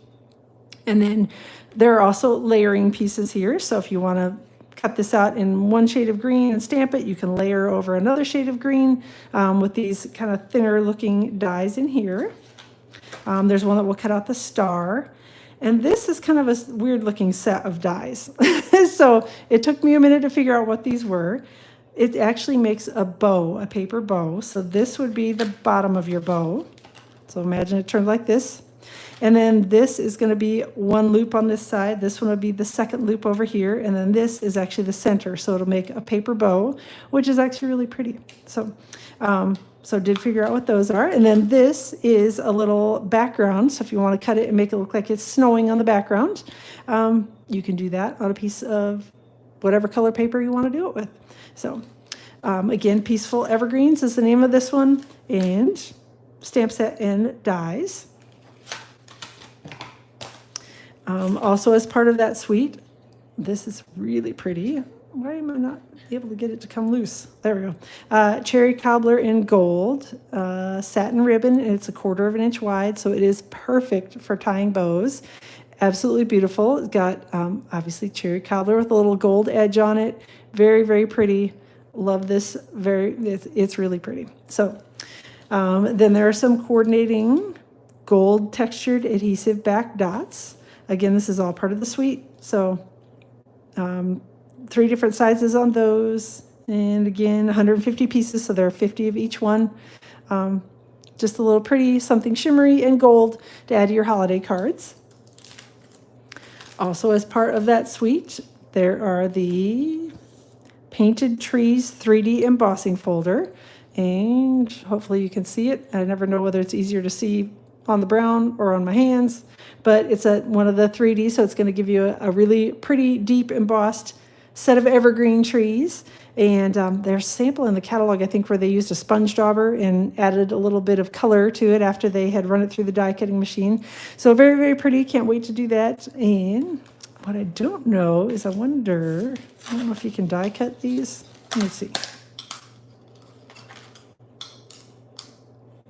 And then there are also layering pieces here. So if you wanna cut this out in one shade of green and stamp it, you can layer over another shade of green with these kind of thinner looking dies in here. There's one that will cut out the star. And this is kind of a weird looking set of dies. So it took me a minute to figure out what these were. It actually makes a bow, a paper bow. So this would be the bottom of your bow. So imagine it turned like this. And then this is going to be one loop on this side. This one would be the second loop over here. And then this is actually the center. So it'll make a paper bow, which is actually really pretty. So, so did figure out what those are. And then this is a little background. So if you want to cut it and make it look like it's snowing on the background, you can do that on a piece of whatever color paper you want to do it with. So again, Peaceful Evergreens is the name of this one. And stamp set and dies. Also, as part of that suite, this is really pretty. Why am I not able to get it to come loose? There we go. Cherry cobbler in gold, satin ribbon, and it's 1/4 of an inch wide, so it is perfect for tying bows. Absolutely beautiful. It's got obviously cherry cobbler with a little gold edge on it. Very, very pretty. Love this. It's really pretty. So then there are some coordinating gold textured adhesive back dots. Again, this is all part of the suite. So 3 different sizes on those. And again, 150 pieces, so there are 50 of each one. Just a little pretty, something shimmery and gold to add to your holiday cards. Also, as part of that suite, there are the Painted Trees 3D embossing folder. And hopefully you can see it. I never know whether it's easier to see on the brown or on my hands, but it's one of the 3D, so it's going to give you a really pretty deep embossed set of evergreen trees. And there's a sample in the catalog, I think, where they used a sponge dauber and added a little bit of color to it after they had run it through the die cutting machine. So very, very pretty. Can't wait to do that. And what I don't know is I don't know if you can die cut these. Let me see.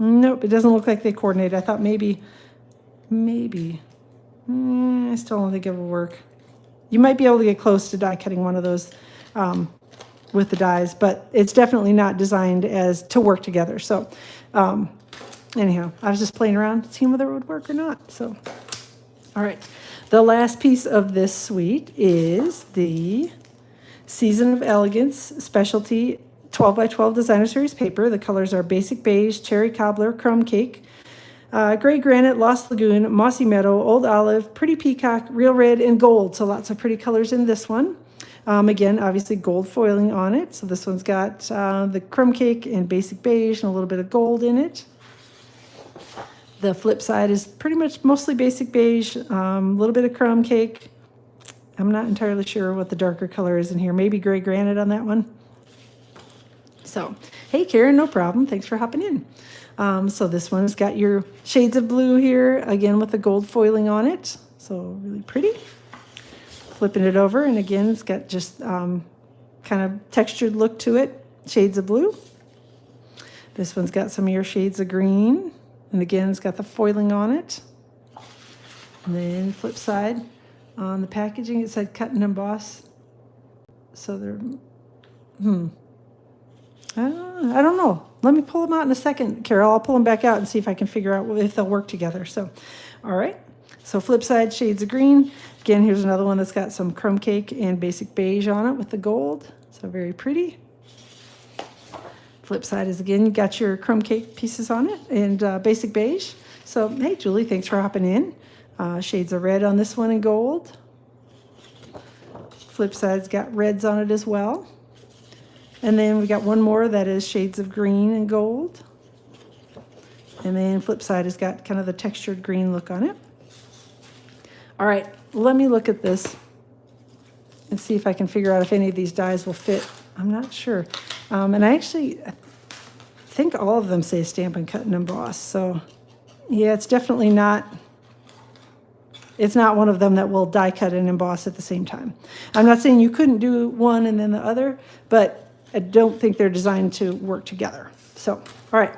Nope, it doesn't look like they coordinate. I thought maybe. I still don't think it will work. You might be able to get close to die cutting one of those with the dies, but it's definitely not designed as to work together. So anyhow, I was just playing around, seeing whether it would work or not. So, all right. The last piece of this suite is the Season of Elegance Specialty 12 by 12 Designer Series paper. The colors are Basic Beige, Cherry Cobbler, Crumb Cake, Gray Granite, Lost Lagoon, Mossy Meadow, Old Olive, Pretty Peacock, Real Red, and Gold. So lots of pretty colors in this one. Again, obviously gold foiling on it. So this one's got the crumb cake and basic beige and a little bit of gold in it. The flip side is pretty much mostly basic beige, a little bit of crumb cake. I'm not entirely sure what the darker color is in here. Maybe Gray Granite on that one. So, hey, Karen, no problem. Thanks for hopping in. So this one's got your shades of blue here, again with the gold foiling on it. So really pretty. Flipping it over, and again, it's got just kind of textured look to it. Shades of blue. This one's got some of your shades of green. And again, it's got the foiling on it. And then flip side, on the packaging, it said cut and emboss. So they're, I don't know. Let me pull them out in a second, Carol. I'll pull them back out and see if I can figure out if they'll work together. So, all right. So flip side, shades of green. Again, here's another one that's got some crumb cake and basic beige on it with the gold. So very pretty. Flip side is, again, you got your crumb cake pieces on it and basic beige. So, hey, Julie, thanks for hopping in. Shades of red on this one and gold. Flip side's got reds on it as well. And then we got one more that is shades of green and gold. And then flip side has got kind of the textured green look on it. All right, let me look at this and see if I can figure out if any of these dies will fit. I'm not sure. And I think all of them say Stampin' Cut and Emboss. So yeah, it's definitely not, it's not one of them that will die cut and emboss at the same time. I'm not saying you couldn't do one and then the other, but I don't think they're designed to work together. So, all right.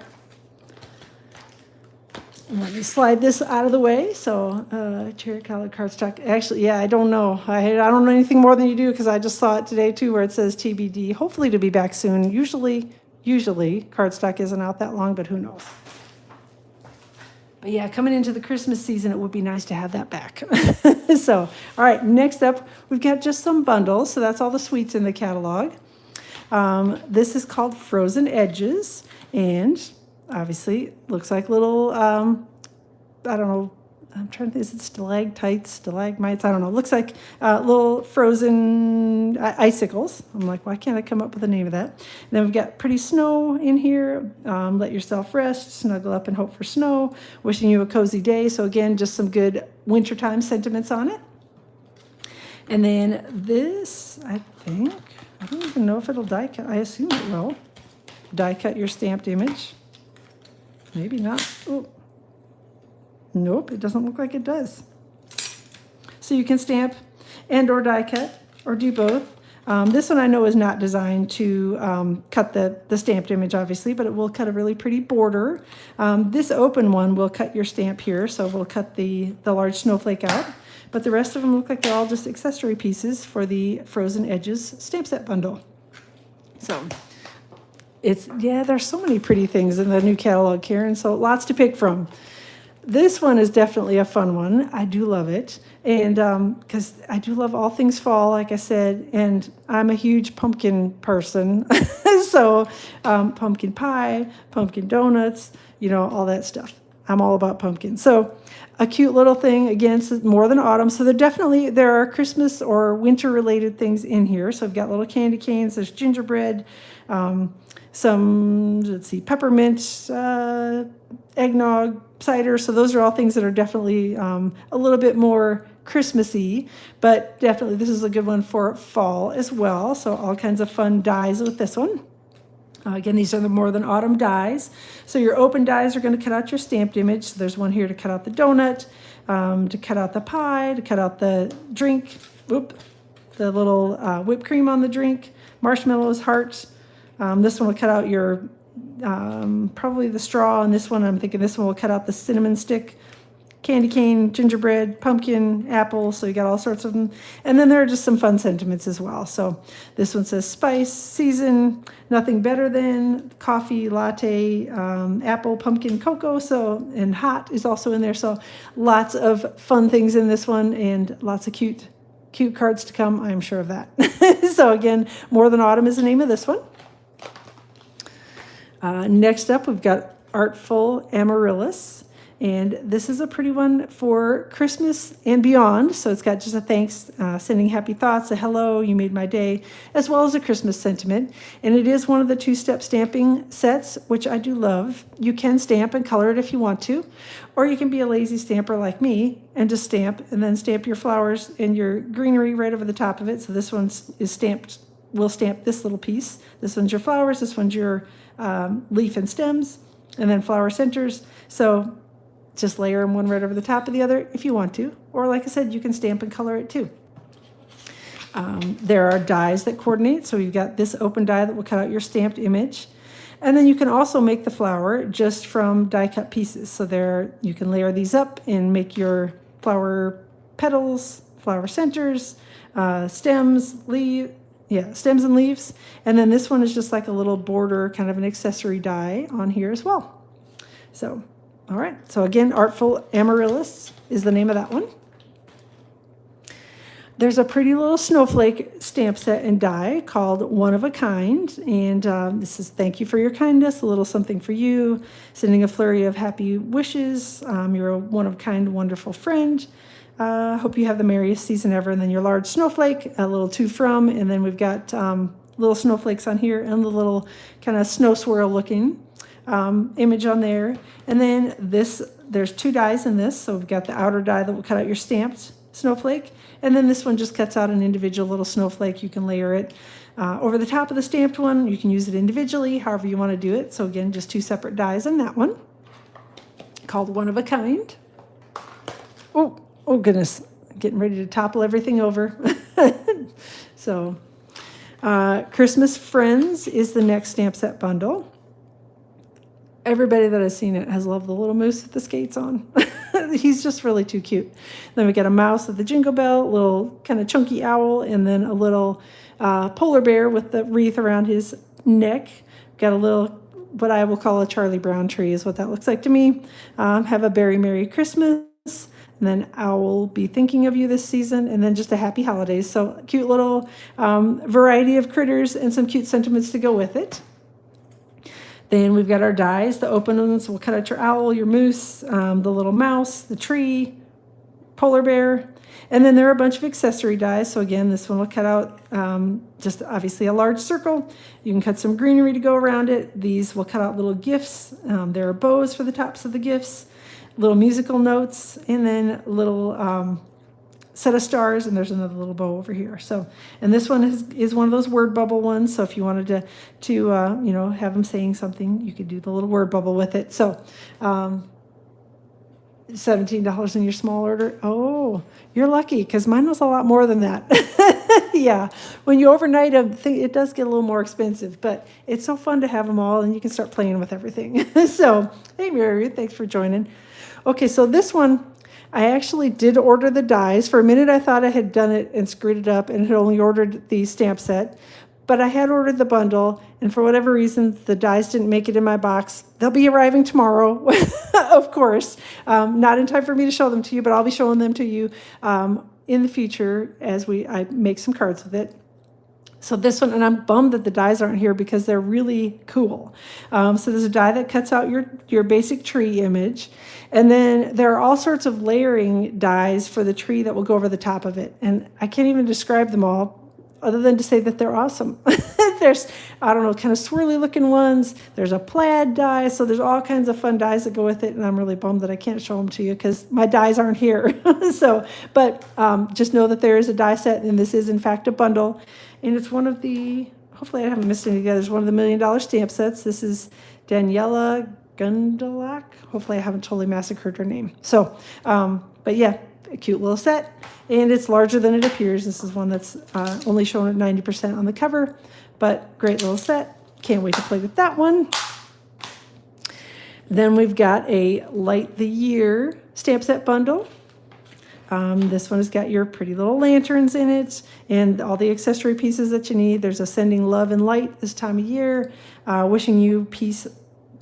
Let me slide this out of the way. So, cherry colored cardstock. Actually, yeah, I don't know. I don't know anything more than you do because I just saw it today too, where it says TBD. Hopefully to be back soon. Usually cardstock isn't out that long, but who knows? But yeah, coming into the Christmas season, it would be nice to have that back. So, all right, next up, we've got just some bundles. So that's all the sweets in the catalog. This is called Frozen Edges, and obviously looks like little, I don't know, I'm trying to think, is it stalactites, stalagmites? I don't know. Looks like little frozen icicles. I'm like, why can't I come up with a name of that? And then we've got Pretty Snow in here. Let yourself rest, snuggle up and hope for snow. Wishing you a cozy day. So again, just some good wintertime sentiments on it. And then this, I think, I don't even know if it'll die cut. I assume it will. Die cut your stamped image. Maybe not. Ooh. Nope, it doesn't look like it does. So you can stamp and or die cut or do both. This one I know is not designed to cut the stamped image, obviously, but it will cut a really pretty border. This open one will cut your stamp here, so we'll cut the large snowflake out. But the rest of them look like they're all just accessory pieces for the Frozen Edges stamp set bundle. So there's so many pretty things in the new catalog, Karen, so lots to pick from. This one is definitely a fun one. I do love it. And because I do love all things fall, like I said, and I'm a huge pumpkin person. So pumpkin pie, pumpkin donuts, all that stuff. I'm all about pumpkin. So a cute little thing, again, it's more than autumn. So there are Christmas or winter related things in here. So I've got little candy canes, there's gingerbread, some, peppermint, eggnog, cider. So those are all things that are definitely a little bit more Christmassy, but definitely this is a good one for fall as well. So all kinds of fun dies with this one. Again, these are the more than autumn dies. So your open dies are going to cut out your stamped image. So there's one here to cut out the donut, to cut out the pie, to cut out the drink, the little whipped cream on the drink, marshmallows, hearts. This one will cut out your, probably the straw, and this one, I'm thinking this one will cut out the cinnamon stick, candy cane, gingerbread, pumpkin, apple, so you got all sorts of them. And then there are just some fun sentiments as well. So this one says spice, season, nothing better than, coffee, latte, apple, pumpkin, cocoa, and hot is also in there. So lots of fun things in this one and lots of cute cards to come, I'm sure of that. So again, More Than Autumn is the name of this one. Next up, we've got Artful Amarillis. And this is a pretty one for Christmas and beyond. So it's got just a thanks, sending happy thoughts, a hello, you made my day, as well as a Christmas sentiment. And it is one of the two-step stamping sets, which I do love. You can stamp and color it if you want to, or you can be a lazy stamper like me and just stamp and then stamp your flowers and your greenery right over the top of it. So this one is stamped, we'll stamp this little piece. This one's your flowers, this one's your leaf and stems, and then flower centers. So just layer them one right over the top of the other if you want to. Or like I said, you can stamp and color it too. There are dies that coordinate. So you've got this open die that will cut out your stamped image. And then you can also make the flower just from die cut pieces. So there you can layer these up and make your flower petals, flower centers, stems, stems and leaves. And then this one is just like a little border, kind of an accessory die on here as well. So all right, so again, Artful Amarillis is the name of that one. There's a pretty little snowflake stamp set and die called One of a Kind. And this is thank you for your kindness, a little something for you, sending a flurry of happy wishes. You're a one-of-a-kind, wonderful friend. Hope you have the merriest season ever. And then your large snowflake, a little to from, and then we've got little snowflakes on here and the little kind of snow swirl looking image on there. And then there's two dies in this. So we've got the outer die that will cut out your stamped snowflake. And then this one just cuts out an individual little snowflake. You can layer it over the top of the stamped one. You can use it individually, however you want to do it. So again, just two separate dies in that one, called One of a Kind. Oh goodness, getting ready to topple everything over. So Christmas Friends is the next stamp set bundle. Everybody that has seen it has loved the little moose with the skates on. He's just really too cute. Then we got a mouse with the jingle bell, a little kind of chunky owl, and then a little polar bear with the wreath around his neck. Got a little, what I will call a Charlie Brown tree is what that looks like to me. Have a very Merry Christmas. And then owl be thinking of you this season, and then just a happy holidays. So cute little variety of critters and some cute sentiments to go with it. Then we've got our dies. The open ones will cut out your owl, your moose, the little mouse, the tree, polar bear. And then there are a bunch of accessory dies. So again, this one will cut out just obviously a large circle. You can cut some greenery to go around it. These will cut out little gifts. There are bows for the tops of the gifts, little musical notes, and then little set of stars, and there's another little bow over here. So, and this one is one of those word bubble ones. So if you wanted to have them saying something, you could do the little word bubble with it. So, $17 in your small order. Oh, you're lucky, because mine was a lot more than that. Yeah, when you overnight them, it does get a little more expensive, but it's so fun to have them all, and you can start playing with everything. So, hey, Mary Ruth, thanks for joining. Okay, so this one, I actually did order the dies. For a minute, I thought I had done it and screwed it up and had only ordered the stamp set. But I had ordered the bundle, and for whatever reason, the dies didn't make it in my box. They'll be arriving tomorrow, of course. Not in time for me to show them to you, but I'll be showing them to you in the future as I make some cards with it. So this one, and I'm bummed that the dies aren't here because they're really cool. So there's a die that cuts out your basic tree image. And then there are all sorts of layering dies for the tree that will go over the top of it. And I can't even describe them all other than to say that they're awesome. There's, I don't know, kind of swirly looking ones. There's a plaid die. So there's all kinds of fun dies that go with it. And I'm really bummed that I can't show them to you because my dies aren't here. But just know that there is a die set, and this is in fact a bundle. And it's one of the, hopefully I haven't missed any together, it's one of the $1 Million Stamp sets. This is Daniela Gundalak. Hopefully I haven't totally massacred her name. So, but yeah, a cute little set. And it's larger than it appears. This is one that's only shown at 90% on the cover, but great little set. Can't wait to play with that one. Then we've got a Light the Year stamp set bundle. This one has got your pretty little lanterns in it and all the accessory pieces that you need. There's a sending love and light this time of year, wishing you peace,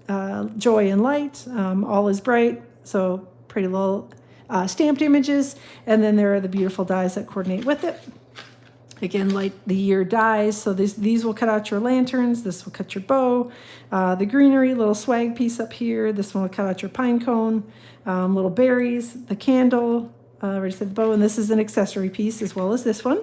joy and light. All is bright. So pretty little stamped images. And then there are the beautiful dies that coordinate with it. Again, light the year dies, so these will cut out your lanterns, this will cut your bow, the greenery, little swag piece up here, this one will cut out your pine cone, little berries, the candle, already said the bow, and this is an accessory piece as well as this one.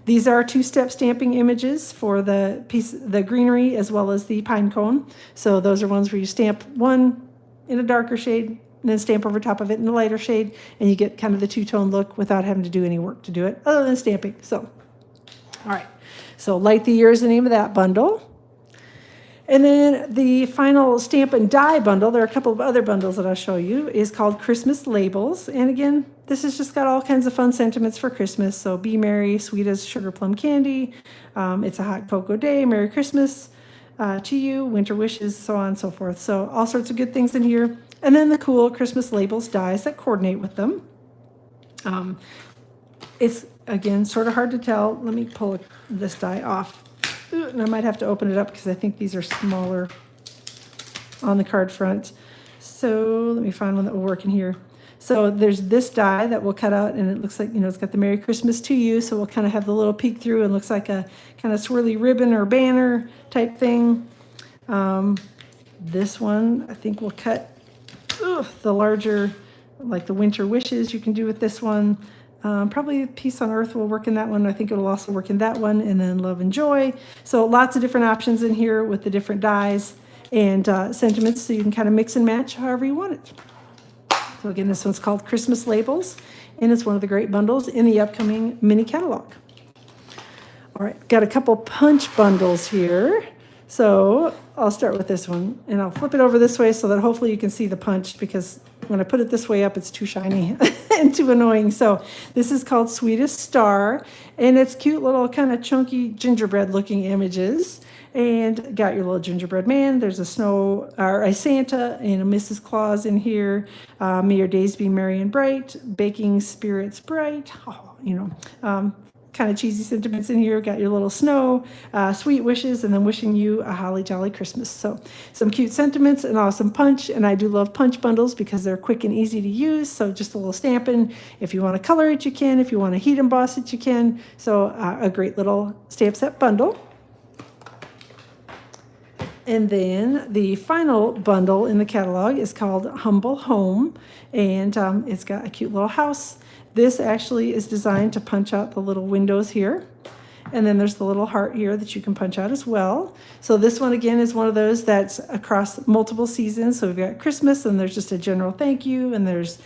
These are two-step stamping images for the greenery as well as the pine cone. So those are ones where you stamp one in a darker shade, and then stamp over top of it in a lighter shade, and you get kind of the two-tone look without having to do any work to do it, other than stamping. So, all right. So Light the Year is the name of that bundle. And then the final stamp and die bundle, there are a couple of other bundles that I'll show you, is called Christmas Labels. And again, this has just got all kinds of fun sentiments for Christmas. So Be Merry, Sweetest, Sugar Plum Candy, It's a Hot Cocoa Day, Merry Christmas to You, Winter Wishes, so on and so forth. So all sorts of good things in here. And then the cool Christmas Labels dies that coordinate with them. It's, again, sort of hard to tell. Let me pull this die off. Ooh, and I might have to open it up because I think these are smaller on the card front. So let me find one that will work in here. So there's this die that we'll cut out, and it looks like, it's got the Merry Christmas to You. So we'll kind of have the little peek through, and looks like a kind of swirly ribbon or banner type thing. This one, I think we'll cut the larger, like the Winter Wishes you can do with this one. Probably Peace on Earth will work in that one. I think it'll also work in that one. And then Love and Joy. So lots of different options in here with the different dies and sentiments, so you can kind of mix and match however you want it. So again, this one's called Christmas Labels, and it's one of the great bundles in the upcoming mini catalog. All right, got a couple punch bundles here. So I'll start with this one, and I'll flip it over this way so that hopefully you can see the punch, because when I put it this way up, it's too shiny and too annoying. So this is called Sweetest Star, and it's cute little kind of chunky gingerbread looking images. And got your little gingerbread man. There's a Santa and a Mrs. Claus in here. May your days be merry and bright. Baking spirits bright. Kind of cheesy sentiments in here. Got your little snow, sweet wishes, and then wishing you a holly jolly Christmas. So some cute sentiments and awesome punch. And I do love punch bundles because they're quick and easy to use. So just a little Stampin'. If you want to color it, you can. If you want to heat emboss it, you can. So a great little stamp set bundle. And then the final bundle in the catalog is called Humble Home, and it's got a cute little house. This actually is designed to punch out the little windows here. And then there's the little heart here that you can punch out as well. So this one, again, is one of those that's across multiple seasons. So we've got Christmas, and there's just a general thank you, and there's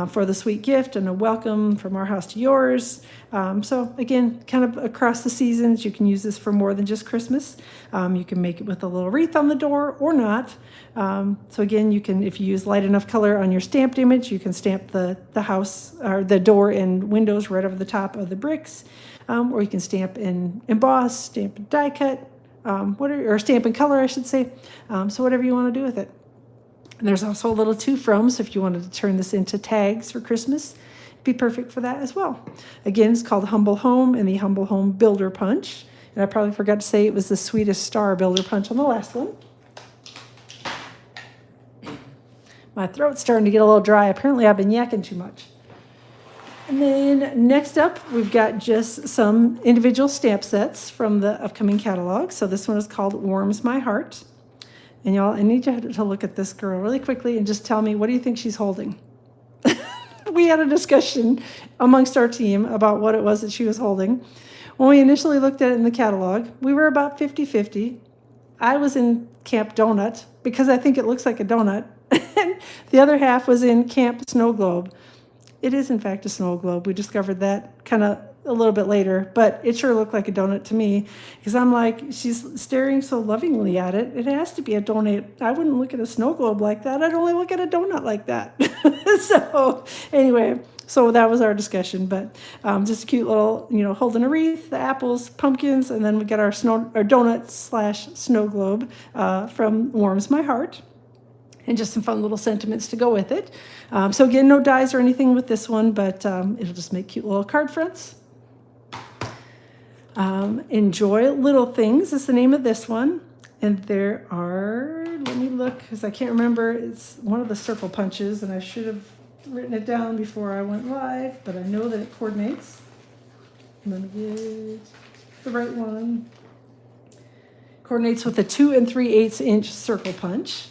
for the sweet gift and a welcome from our house to yours. So again, kind of across the seasons, you can use this for more than just Christmas. You can make it with a little wreath on the door or not. So again, you can, if you use light enough color on your stamped image, you can stamp the house or the door and windows right over the top of the bricks. Or you can stamp and emboss, stamp and die cut, or stamp and color, I should say. So whatever you want to do with it. And there's also a little to from, so if you wanted to turn this into tags for Christmas, it'd be perfect for that as well. Again, it's called Humble Home and the Humble Home Builder Punch. And I probably forgot to say it was the Sweetest Star Builder Punch on the last one. My throat's starting to get a little dry. Apparently I've been yakking too much. And then next up, we've got just some individual stamp sets from the upcoming catalog. So this one is called Warms My Heart. And y'all, I need you to look at this girl really quickly and just tell me, what do you think she's holding? We had a discussion amongst our team about what it was that she was holding. When we initially looked at it in the catalog, we were about 50-50. I was in Camp Donut because I think it looks like a donut. The other half was in Camp Snow Globe. It is, in fact, a snow globe. We discovered that kind of a little bit later, but it sure looked like a donut to me because I'm like, she's staring so lovingly at it. It has to be a donut. I wouldn't look at a snow globe like that. I'd only look at a donut like that. So anyway, so that was our discussion, but just a cute little, holding a wreath, the apples, pumpkins, and then we got our donut / snow globe from Warms My Heart. And just some fun little sentiments to go with it. So again, no dies or anything with this one, but it'll just make cute little card fronts. Enjoy Little Things is the name of this one. And there are, let me look, because I can't remember, it's one of the circle punches, and I should have written it down before I went live, but I know that it coordinates. Let me get the right one. Coordinates with a 2 3/8-inch circle punch.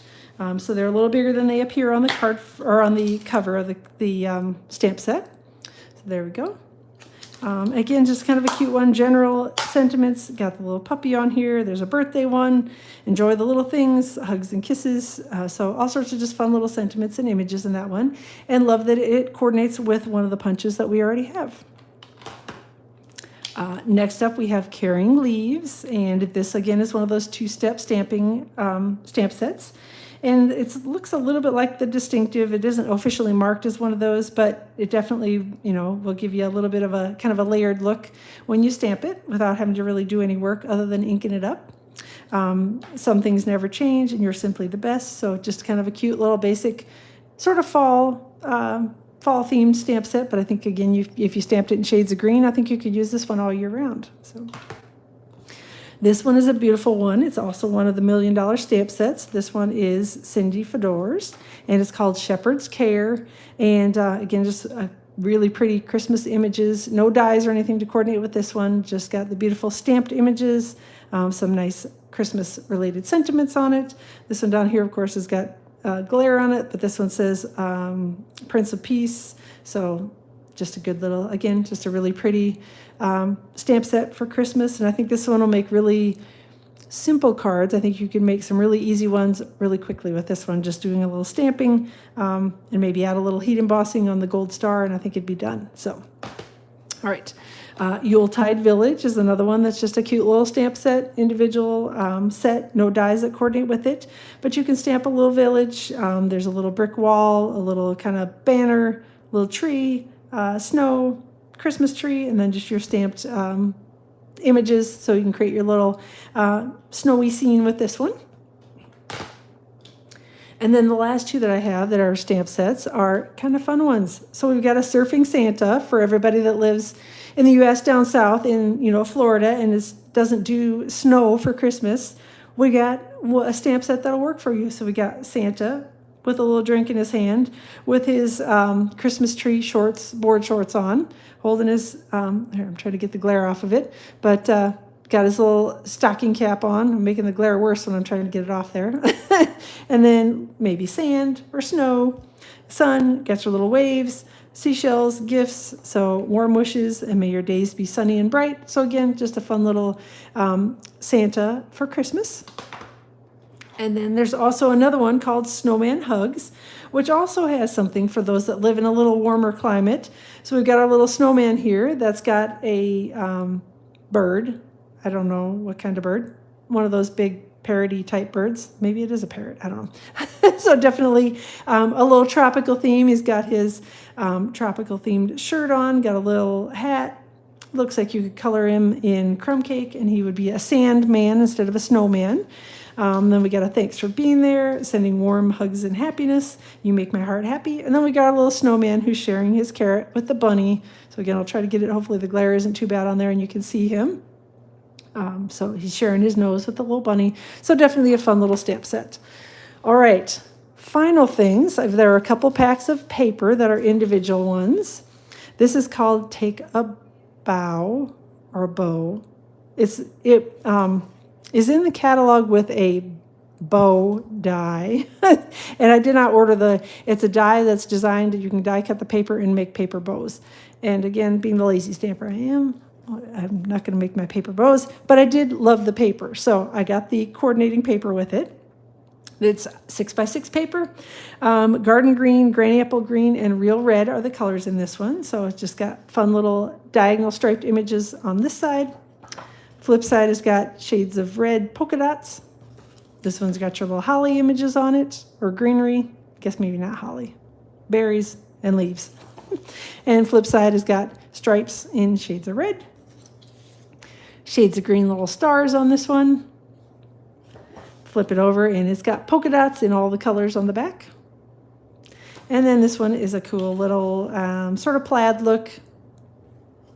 So they're a little bigger than they appear on the card or on the cover of the stamp set. So there we go. Again, just kind of a cute one. General sentiments. Got the little puppy on here. There's a birthday one. Enjoy the little things. Hugs and kisses. So all sorts of just fun little sentiments and images in that one. And love that it coordinates with one of the punches that we already have. Next up, we have Carrying Leaves. And this, again, is one of those two-step stamping stamp sets. And it looks a little bit like the Distinctive. It isn't officially marked as one of those, but it definitely, will give you a little bit of a kind of a layered look when you stamp it without having to really do any work other than inking it up. Some things never change, and you're simply the best. So just kind of a cute little basic sort of fall themed stamp set. But I think, again, if you stamped it in shades of green, I think you could use this one all year round. So. This one is a beautiful one. It's also one of the $1 Million stamp sets. This one is Cindy Fedor's, and it's called Shepherd's Care. And again, just really pretty Christmas images. No dies or anything to coordinate with this one. Just got the beautiful stamped images, some nice Christmas-related sentiments on it. This one down here, of course, has got glare on it, but this one says Prince of Peace. So just a good little, again, just a really pretty stamp set for Christmas. And I think this one will make really simple cards. I think you can make some really easy ones really quickly with this one, just doing a little stamping and maybe add a little heat embossing on the gold star, and I think it'd be done. So, all right. Yuletide Village is another one that's just a cute little stamp set, individual set, no dies that coordinate with it. But you can stamp a little village. There's a little brick wall, a little kind of banner, little tree, snow, Christmas tree, and then just your stamped images, so you can create your little snowy scene with this one. And then the last two that I have that are stamp sets are kind of fun ones. So we've got a Surfing Santa for everybody that lives in the U.S. down south in Florida and doesn't do snow for Christmas. We got a stamp set that'll work for you. So we got Santa with a little drink in his hand, with his Christmas tree shorts, board shorts on, holding his, here, I'm trying to get the glare off of it, but got his little stocking cap on. I'm making the glare worse when I'm trying to get it off there. And then maybe sand or snow, sun, got your little waves, seashells, gifts, so warm wishes, and may your days be sunny and bright. So again, just a fun little Santa for Christmas. And then there's also another one called Snowman Hugs, which also has something for those that live in a little warmer climate. So we've got our little snowman here that's got a bird. I don't know what kind of bird. One of those big parrot-y type birds. Maybe it is a parrot. I don't know. So definitely a little tropical theme. He's got his tropical themed shirt on, got a little hat. Looks like you could color him in crumb cake, and he would be a sand man instead of a snowman. Then we got a thanks for being there, sending warm hugs and happiness. You make my heart happy. And then we got a little snowman who's sharing his carrot with the bunny. So again, I'll try to get it. Hopefully the glare isn't too bad on there and you can see him. So he's sharing his nose with the little bunny. So definitely a fun little stamp set. All right, final things. There are a couple packs of paper that are individual ones. This is called Take a Bow or a Bow. It is in the catalog with a bow die. And I did not order it's a die that's designed, you can die cut the paper and make paper bows. And again, being the lazy stamper I am, I'm not going to make my paper bows, but I did love the paper. So I got the coordinating paper with it. It's 6x6 paper. Garden green, granny apple green, and real red are the colors in this one. So it's just got fun little diagonal striped images on this side. Flip side has got shades of red polka dots. This one's got your little holly images on it, or greenery. I guess maybe not holly. Berries and leaves. And flip side has got stripes in shades of red. Shades of green little stars on this one. Flip it over and it's got polka dots in all the colors on the back. And then this one is a cool little sort of plaid look.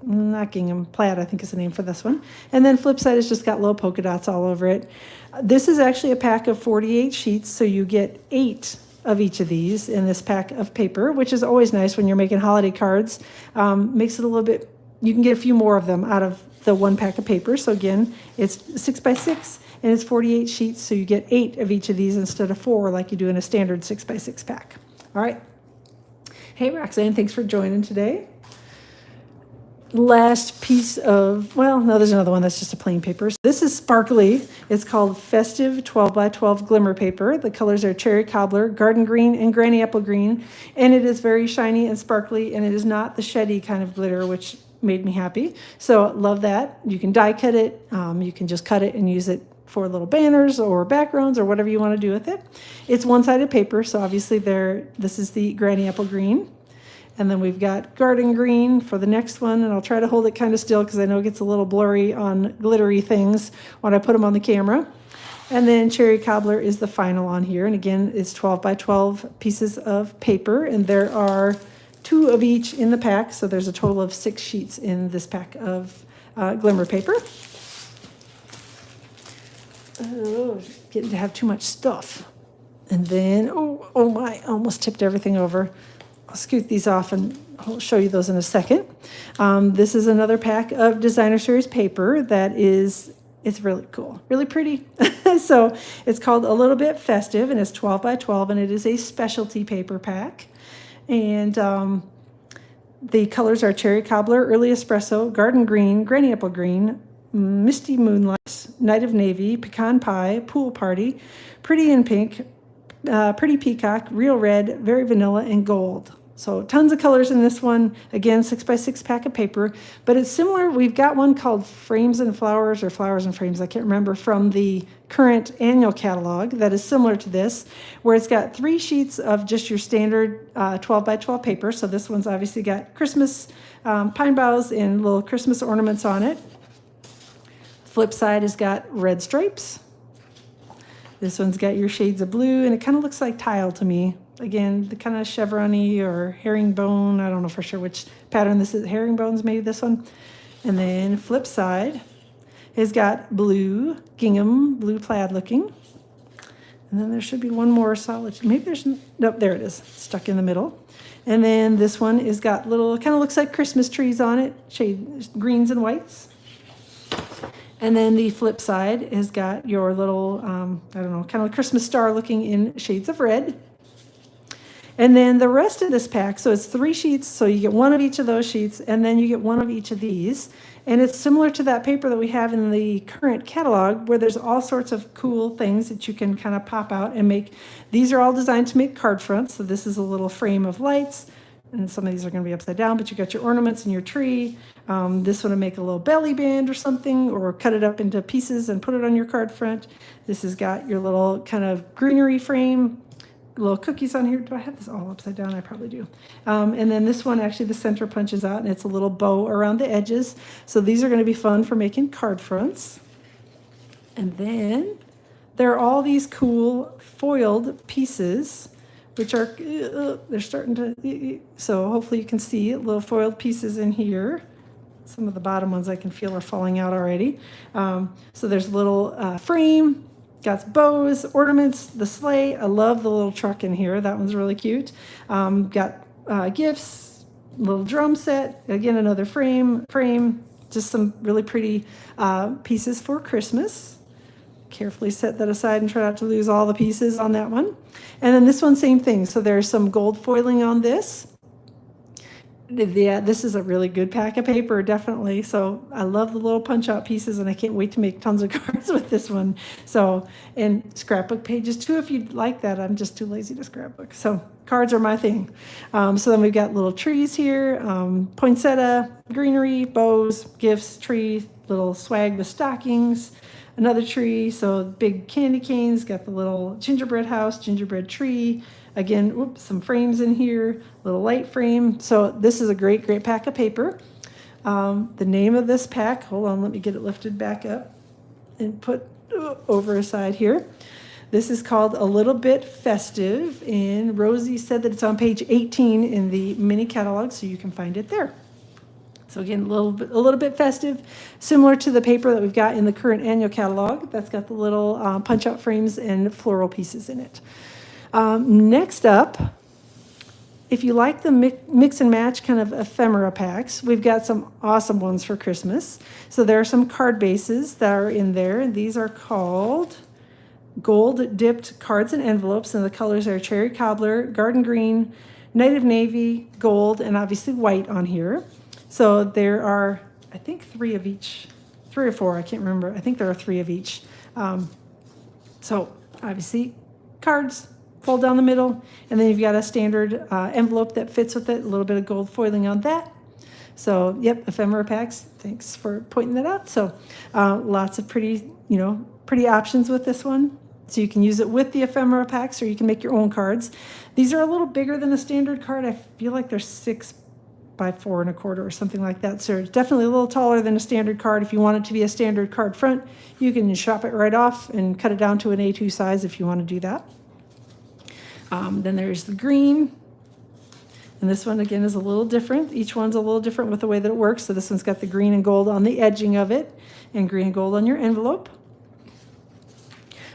Not gingham, plaid I think is the name for this one. And then flip side has just got little polka dots all over it. This is actually a pack of 48 sheets, so you get 8 of each of these in this pack of paper, which is always nice when you're making holiday cards. Makes it a little bit you can get a few more of them out of the one pack of paper. So again, it's 6x6 and it's 48 sheets. So you get 8 of each of these instead of 4 like you do in a standard 6x6 pack. All right. Hey, Roxanne, thanks for joining today. Last piece of, well, no, there's another one that's just a plain paper. This is sparkly. It's called Festive 12x12 Glimmer Paper. The colors are Cherry Cobbler, Garden Green, and Granny Apple Green. And it is very shiny and sparkly, and it is not the sheddy kind of glitter, which made me happy. So love that. You can die cut it. You can just cut it and use it for little banners or backgrounds or whatever you want to do with it. It's one-sided paper, so obviously this is the Granny Apple Green. And then we've got Garden Green for the next one, and I'll try to hold it kind of still because I know it gets a little blurry on glittery things when I put them on the camera. And then Cherry Cobbler is the final on here, and again, it's 12x12 pieces of paper, and there are 2 of each in the pack, so there's a total of 6 sheets in this pack of glimmer paper. Oh, getting to have too much stuff. And then, oh my, I almost tipped everything over. I'll scoot these off and I'll show you those in a second. This is another pack of Designer Series paper that it's really cool, really pretty. So it's called A Little Bit Festive, and it's 12x12, and it is a specialty paper pack. And the colors are Cherry Cobbler, Early Espresso, Garden Green, Granny Apple Green, Misty Moonlight, Night of Navy, Pecan Pie, Pool Party, Pretty in Pink, Pretty Peacock, Real Red, Very Vanilla, and Gold. So tons of colors in this one. Again, 6x6 pack of paper, but it's similar. We've got one called Frames and Flowers or Flowers and Frames, I can't remember, from the current annual catalog that is similar to this, where it's got 3 sheets of just your standard 12x12 paper. So this one's obviously got Christmas pine boughs and little Christmas ornaments on it. Flip side has got red stripes. This one's got your shades of blue, and it kind of looks like tile to me. Again, the kind of chevron-y or herringbone. I don't know for sure which pattern this is. Herringbone's maybe this one. And then flip side has got blue gingham, blue plaid looking. And then there should be one more solid. Maybe there's, nope, there it is, stuck in the middle. And then this one is got little, kind of looks like Christmas trees on it, shade greens and whites. And then the flip side has got your little, I don't know, kind of Christmas star looking in shades of red. And then the rest of this pack, so it's 3 sheets, so you get 1 of each of those sheets, and then you get 1 of each of these. And it's similar to that paper that we have in the current catalog, where there's all sorts of cool things that you can kind of pop out and make. These are all designed to make card fronts, so this is a little frame of lights. And some of these are going to be upside down, but you got your ornaments and your tree. This one will make a little belly band or something, or cut it up into pieces and put it on your card front. This has got your little kind of greenery frame, little cookies on here. Do I have this all upside down? I probably do. And then this one, actually the center punches out, and it's a little bow around the edges. So these are going to be fun for making card fronts. And then there are all these cool foiled pieces, which are, they're starting to, so hopefully you can see little foiled pieces in here. Some of the bottom ones I can feel are falling out already. So there's a little frame, got bows, ornaments, the sleigh. I love the little truck in here. That one's really cute. Got gifts, little drum set. Again, another frame, just some really pretty pieces for Christmas. Carefully set that aside and try not to lose all the pieces on that one. And then this one, same thing. So there's some gold foiling on this. Yeah, this is a really good pack of paper, definitely. So I love the little punch out pieces, and I can't wait to make tons of cards with this one. So, and scrapbook pages too, if you'd like that. I'm just too lazy to scrapbook. So cards are my thing. So then we've got little trees here, poinsettia, greenery, bows, gifts, tree, little swag with stockings, another tree. So big candy canes, got the little gingerbread house, gingerbread tree. Again, some frames in here, little light frame. So this is a great, great pack of paper. The name of this pack, hold on, let me get it lifted back up and put over aside here. This is called A Little Bit Festive, and Rosie said that it's on page 18 in the mini catalog, so you can find it there. So again, a little bit festive, similar to the paper that we've got in the current annual catalog. That's got the little punch-out frames and floral pieces in it. Next up if you like the mix and match kind of ephemera packs, we've got some awesome ones for Christmas. So there are some card bases that are in there. These are called gold dipped cards and envelopes, and the colors are cherry cobbler, garden green, night of navy, gold, and obviously white on here. So there are, I think, 3 of each, 3 or 4, I can't remember. I think there are 3 of each. So obviously cards fold down the middle, and then you've got a standard envelope that fits with it, a little bit of gold foiling on that. So yep, ephemera packs, thanks for pointing that out. So lots of pretty, pretty options with this one. So you can use it with the ephemera packs, or you can make your own cards. These are a little bigger than a standard card. I feel like they're 6 by 4 1/4 or something like that. So it's definitely a little taller than a standard card. If you want it to be a standard card front, you can shop it right off and cut it down to an A2 size if you want to do that. Then there's the green. And this one, again, is a little different. Each one's a little different with the way that it works. So this one's got the green and gold on the edging of it, and green and gold on your envelope.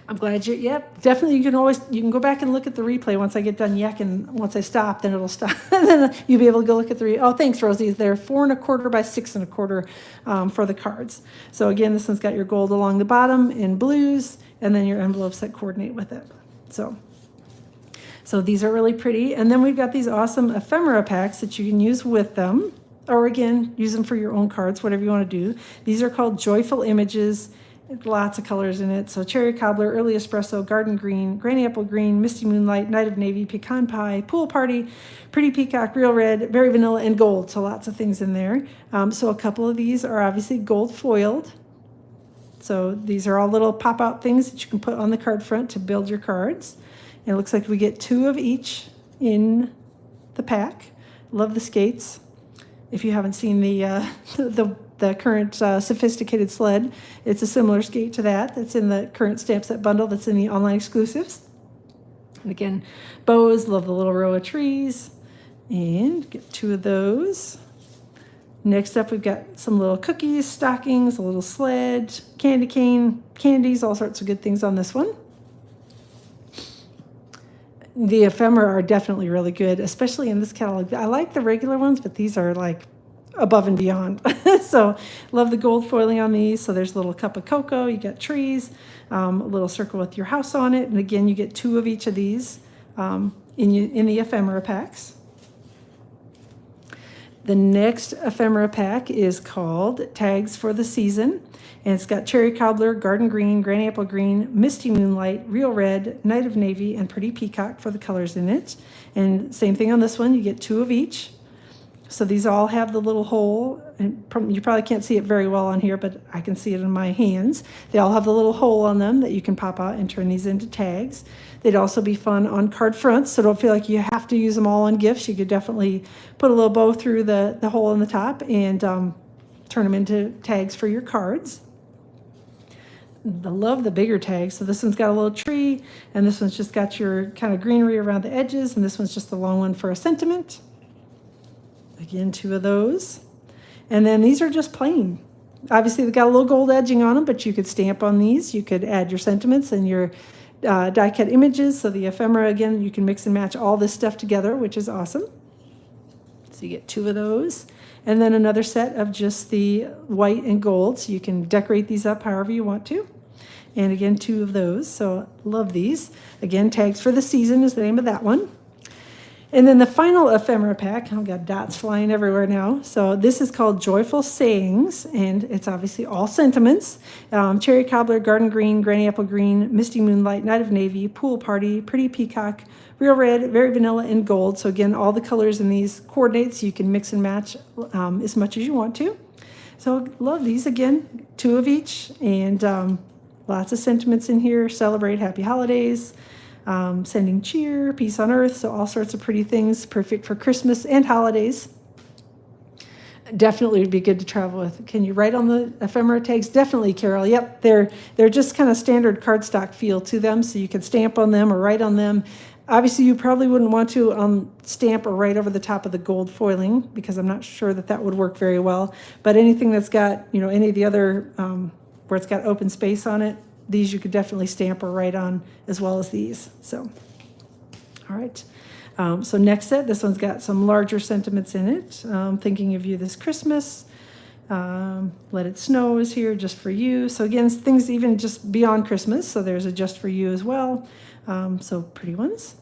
I'm glad definitely you can go back and look at the replay once I get done yakking. Once I stop, then it'll stop. Then you'll be able to go look at oh, thanks, Rosie. They're 4 1/4 by 6 1/4 for the cards. So again, this one's got your gold along the bottom in blues, and then your envelopes that coordinate with it. So these are really pretty. And then we've got these awesome ephemera packs that you can use with them, or again, use them for your own cards, whatever you want to do. These are called Joyful Images. Lots of colors in it. So cherry cobbler, early espresso, garden green, granny apple green, misty moonlight, night of navy, pecan pie, pool party, pretty peacock, real red, berry vanilla, and gold. So lots of things in there. So a couple of these are obviously gold foiled. So these are all little pop-out things that you can put on the card front to build your cards. And it looks like we get 2 of each in the pack. Love the skates. If you haven't seen the current sophisticated sled, it's a similar skate to that. That's in the current stamp set bundle that's in the online exclusives. And again, bows, love the little row of trees. And get 2 of those. Next up, we've got some little cookies, stockings, a little sled, candy cane, candies, all sorts of good things on this one. The ephemera are definitely really good, especially in this catalog. I like the regular ones, but these are like above and beyond. So love the gold foiling on these. So there's a little cup of cocoa, you got trees, a little circle with your house on it. And again, you get 2 of each of these in the ephemera packs. The next ephemera pack is called Tags for the Season. And it's got cherry cobbler, garden green, granny apple green, misty moonlight, real red, night of navy, and pretty peacock for the colors in it. And same thing on this one, you get 2 of each. So these all have the little hole, and you probably can't see it very well on here, but I can see it in my hands. They all have the little hole on them that you can pop out and turn these into tags. They'd also be fun on card fronts, so don't feel like you have to use them all on gifts. You could definitely put a little bow through the hole in the top and turn them into tags for your cards. I love the bigger tags. So this one's got a little tree, and this one's just got your kind of greenery around the edges, and this one's just a long one for a sentiment. Again, 2 of those. And then these are just plain. Obviously, they've got a little gold edging on them, but you could stamp on these. You could add your sentiments and your die-cut images. So the ephemera, again, you can mix and match all this stuff together, which is awesome. So you get 2 of those. And then another set of just the white and gold. So you can decorate these up however you want to. And again, 2 of those. So love these. Again, Tags for the Season is the name of that one. And then the final ephemera pack, I've got dots flying everywhere now. So this is called Joyful Sayings, and it's obviously all sentiments. Cherry cobbler, garden green, granny apple green, misty moonlight, night of navy, pool party, pretty peacock, real red, very vanilla, and gold. So again, all the colors in these coordinates, you can mix and match as much as you want to. So love these. Again, 2 of each, and lots of sentiments in here. Celebrate, happy holidays. Sending cheer, peace on earth, so all sorts of pretty things, perfect for Christmas and holidays. Definitely would be good to travel with. Can you write on the ephemera tags? Definitely, Carol. Yep, they're just kind of standard cardstock feel to them, so you can stamp on them or write on them. Obviously, you probably wouldn't want to stamp or write over the top of the gold foiling, because I'm not sure that would work very well. But anything that's got, any of the other, where it's got open space on it, these you could definitely stamp or write on, as well as these. So, all right. So next set, this one's got some larger sentiments in it. Thinking of you this Christmas. Let It Snow is here, Just for You. So again, things even just beyond Christmas. So there's a Just for You as well. So pretty ones.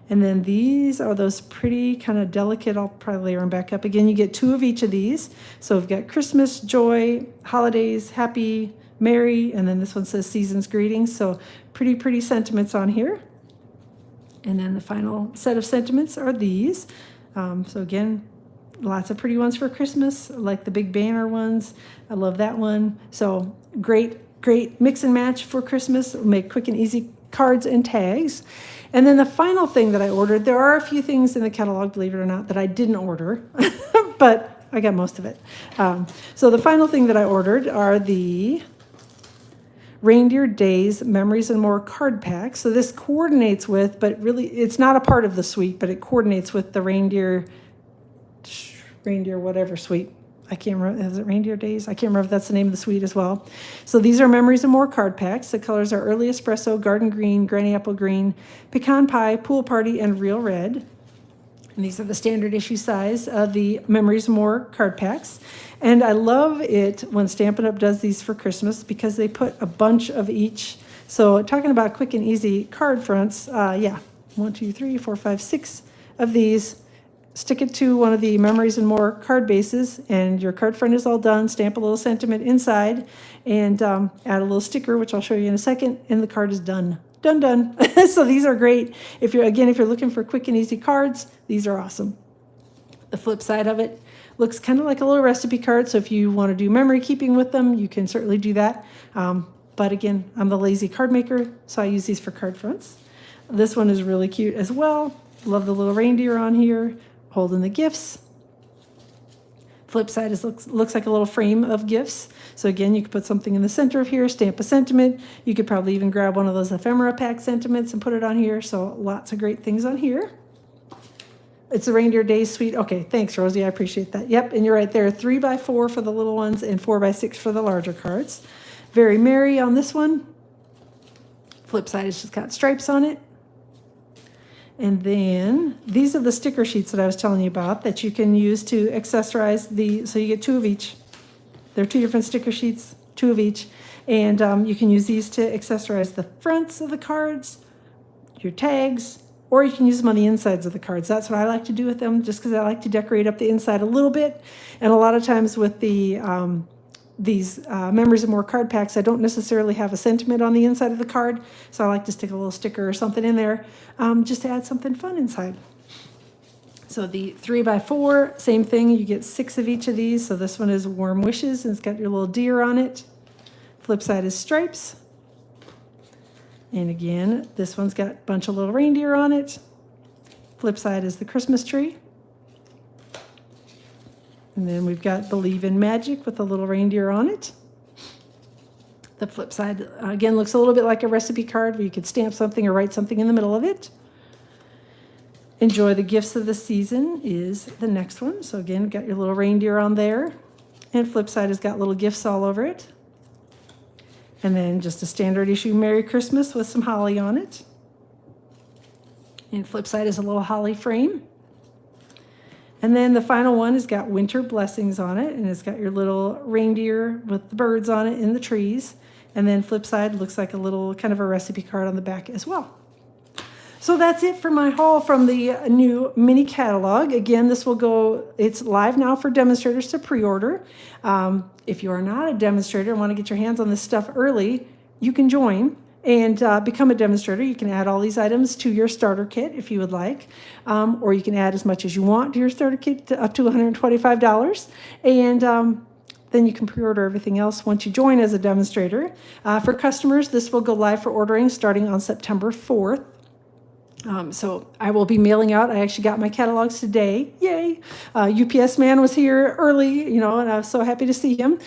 And then these are those pretty kind of delicate, I'll probably layer them back up. Again, you get 2 of each of these. So we've got Christmas, Joy, Holidays, Happy, Merry, and then this one says Season's Greetings. So pretty sentiments on here. And then the final set of sentiments are these. So again, lots of pretty ones for Christmas, like the big banner ones. I love that one. So great mix and match for Christmas. Make quick and easy cards and tags. And then the final thing that I ordered, there are a few things in the catalog, believe it or not, that I didn't order, but I got most of it. So the final thing that I ordered are the Reindeer Days Memories and More card pack. So this coordinates with, but really it's not a part of the suite, but it coordinates with the reindeer whatever suite. I can't remember, is it Reindeer Days? I can't remember if that's the name of the suite as well. So these are Memories and More card packs. The colors are Early Espresso, Garden Green, Granny Apple Green, Pecan Pie, Pool Party, and Real Red. And these are the standard issue size of the Memories and More card packs. And I love it when Stampin' Up! Does these for Christmas because they put a bunch of each. So talking about quick and easy card fronts, 1, 2, 3, 4, 5, 6 of these. Stick it to one of the Memories and More card bases, and your card front is all done. Stamp a little sentiment inside, and add a little sticker, which I'll show you in a second, and the card is done. Done. So these are great. If you're looking for quick and easy cards, these are awesome. The flip side of it looks kind of like a little recipe card, so if you want to do memory keeping with them, you can certainly do that. But again, I'm the lazy card maker, so I use these for card fronts. This one is really cute as well. Love the little reindeer on here, holding the gifts. Flip side looks like a little frame of gifts. So again, you could put something in the center of here, stamp a sentiment. You could probably even grab one of those ephemera pack sentiments and put it on here. So lots of great things on here. It's the Reindeer Days suite. Okay, thanks, Rosie. I appreciate that. Yep, and you're right there. 3x4 for the little ones and 4x6 for the larger cards. Very merry on this one. Flip side has just got stripes on it. And then these are the sticker sheets that I was telling you about that you can use to accessorize so you get 2 of each. They're 2 different sticker sheets, 2 of each. And you can use these to accessorize the fronts of the cards, your tags, or you can use them on the insides of the cards. That's what I like to do with them, just because I like to decorate up the inside a little bit. And a lot of times with the these Memories and More card packs, I don't necessarily have a sentiment on the inside of the card, so I like to stick a little sticker or something in there just to add something fun inside. So the 3x4, same thing, you get 6 of each of these. So this one is Warm Wishes, and it's got your little deer on it. Flip side is stripes. And again, this one's got a bunch of little reindeer on it. Flip side is the Christmas tree. And then we've got Believe in Magic with a little reindeer on it. The flip side, again, looks a little bit like a recipe card where you could stamp something or write something in the middle of it. Enjoy the Gifts of the Season is the next one. So again, got your little reindeer on there. And flip side has got little gifts all over it. And then just a standard issue Merry Christmas with some holly on it. And flip side is a little holly frame. And then the final one has got Winter Blessings on it, and it's got your little reindeer with the birds on it in the trees. And then flip side looks like a little kind of a recipe card on the back as well. So that's it for my haul from the new mini catalog. Again, it's live now for demonstrators to pre-order. If you are not a demonstrator and want to get your hands on this stuff early, you can join and become a demonstrator. You can add all these items to your starter kit if you would like, or you can add as much as you want to your starter kit, up to $125. And then you can pre-order everything else once you join as a demonstrator. For customers, this will go live for ordering starting on September 4th. So I will be mailing out. I actually got my catalogs today. Yay! UPS man was here early, and I was so happy to see him.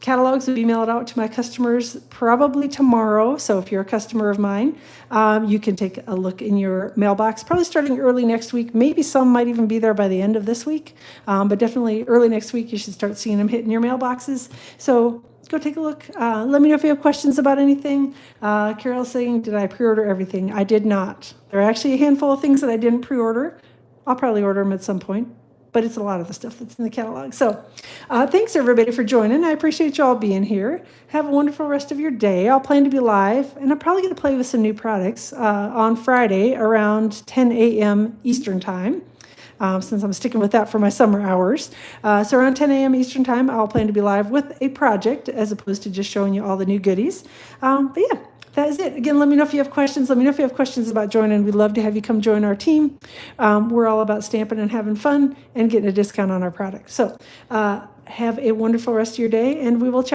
Catalogs will be mailed out to my customers probably tomorrow. So if you're a customer of mine, you can take a look in your mailbox, probably starting early next week. Maybe some might even be there by the end of this week, but definitely early next week, you should start seeing them hitting your mailboxes. So go take a look. Let me know if you have questions about anything. Carol's saying, did I pre-order everything? I did not. There are actually a handful of things that I didn't pre-order. I'll probably order them at some point, but it's a lot of the stuff that's in the catalog. So thanks everybody for joining. I appreciate you all being here. Have a wonderful rest of your day. I'll plan to be live, and I'm probably going to play with some new products on Friday around 10 a.m. Eastern time. Since I'm sticking with that for my summer hours. So around 10 a.m. Eastern time, I'll plan to be live with a project as opposed to just showing you all the new goodies. But yeah, that is it. Again, let me know if you have questions. Let me know if you have questions about joining. We'd love to have you come join our team. We're all about stamping and having fun and getting a discount on our product. So have a wonderful rest of your day, and we will chat.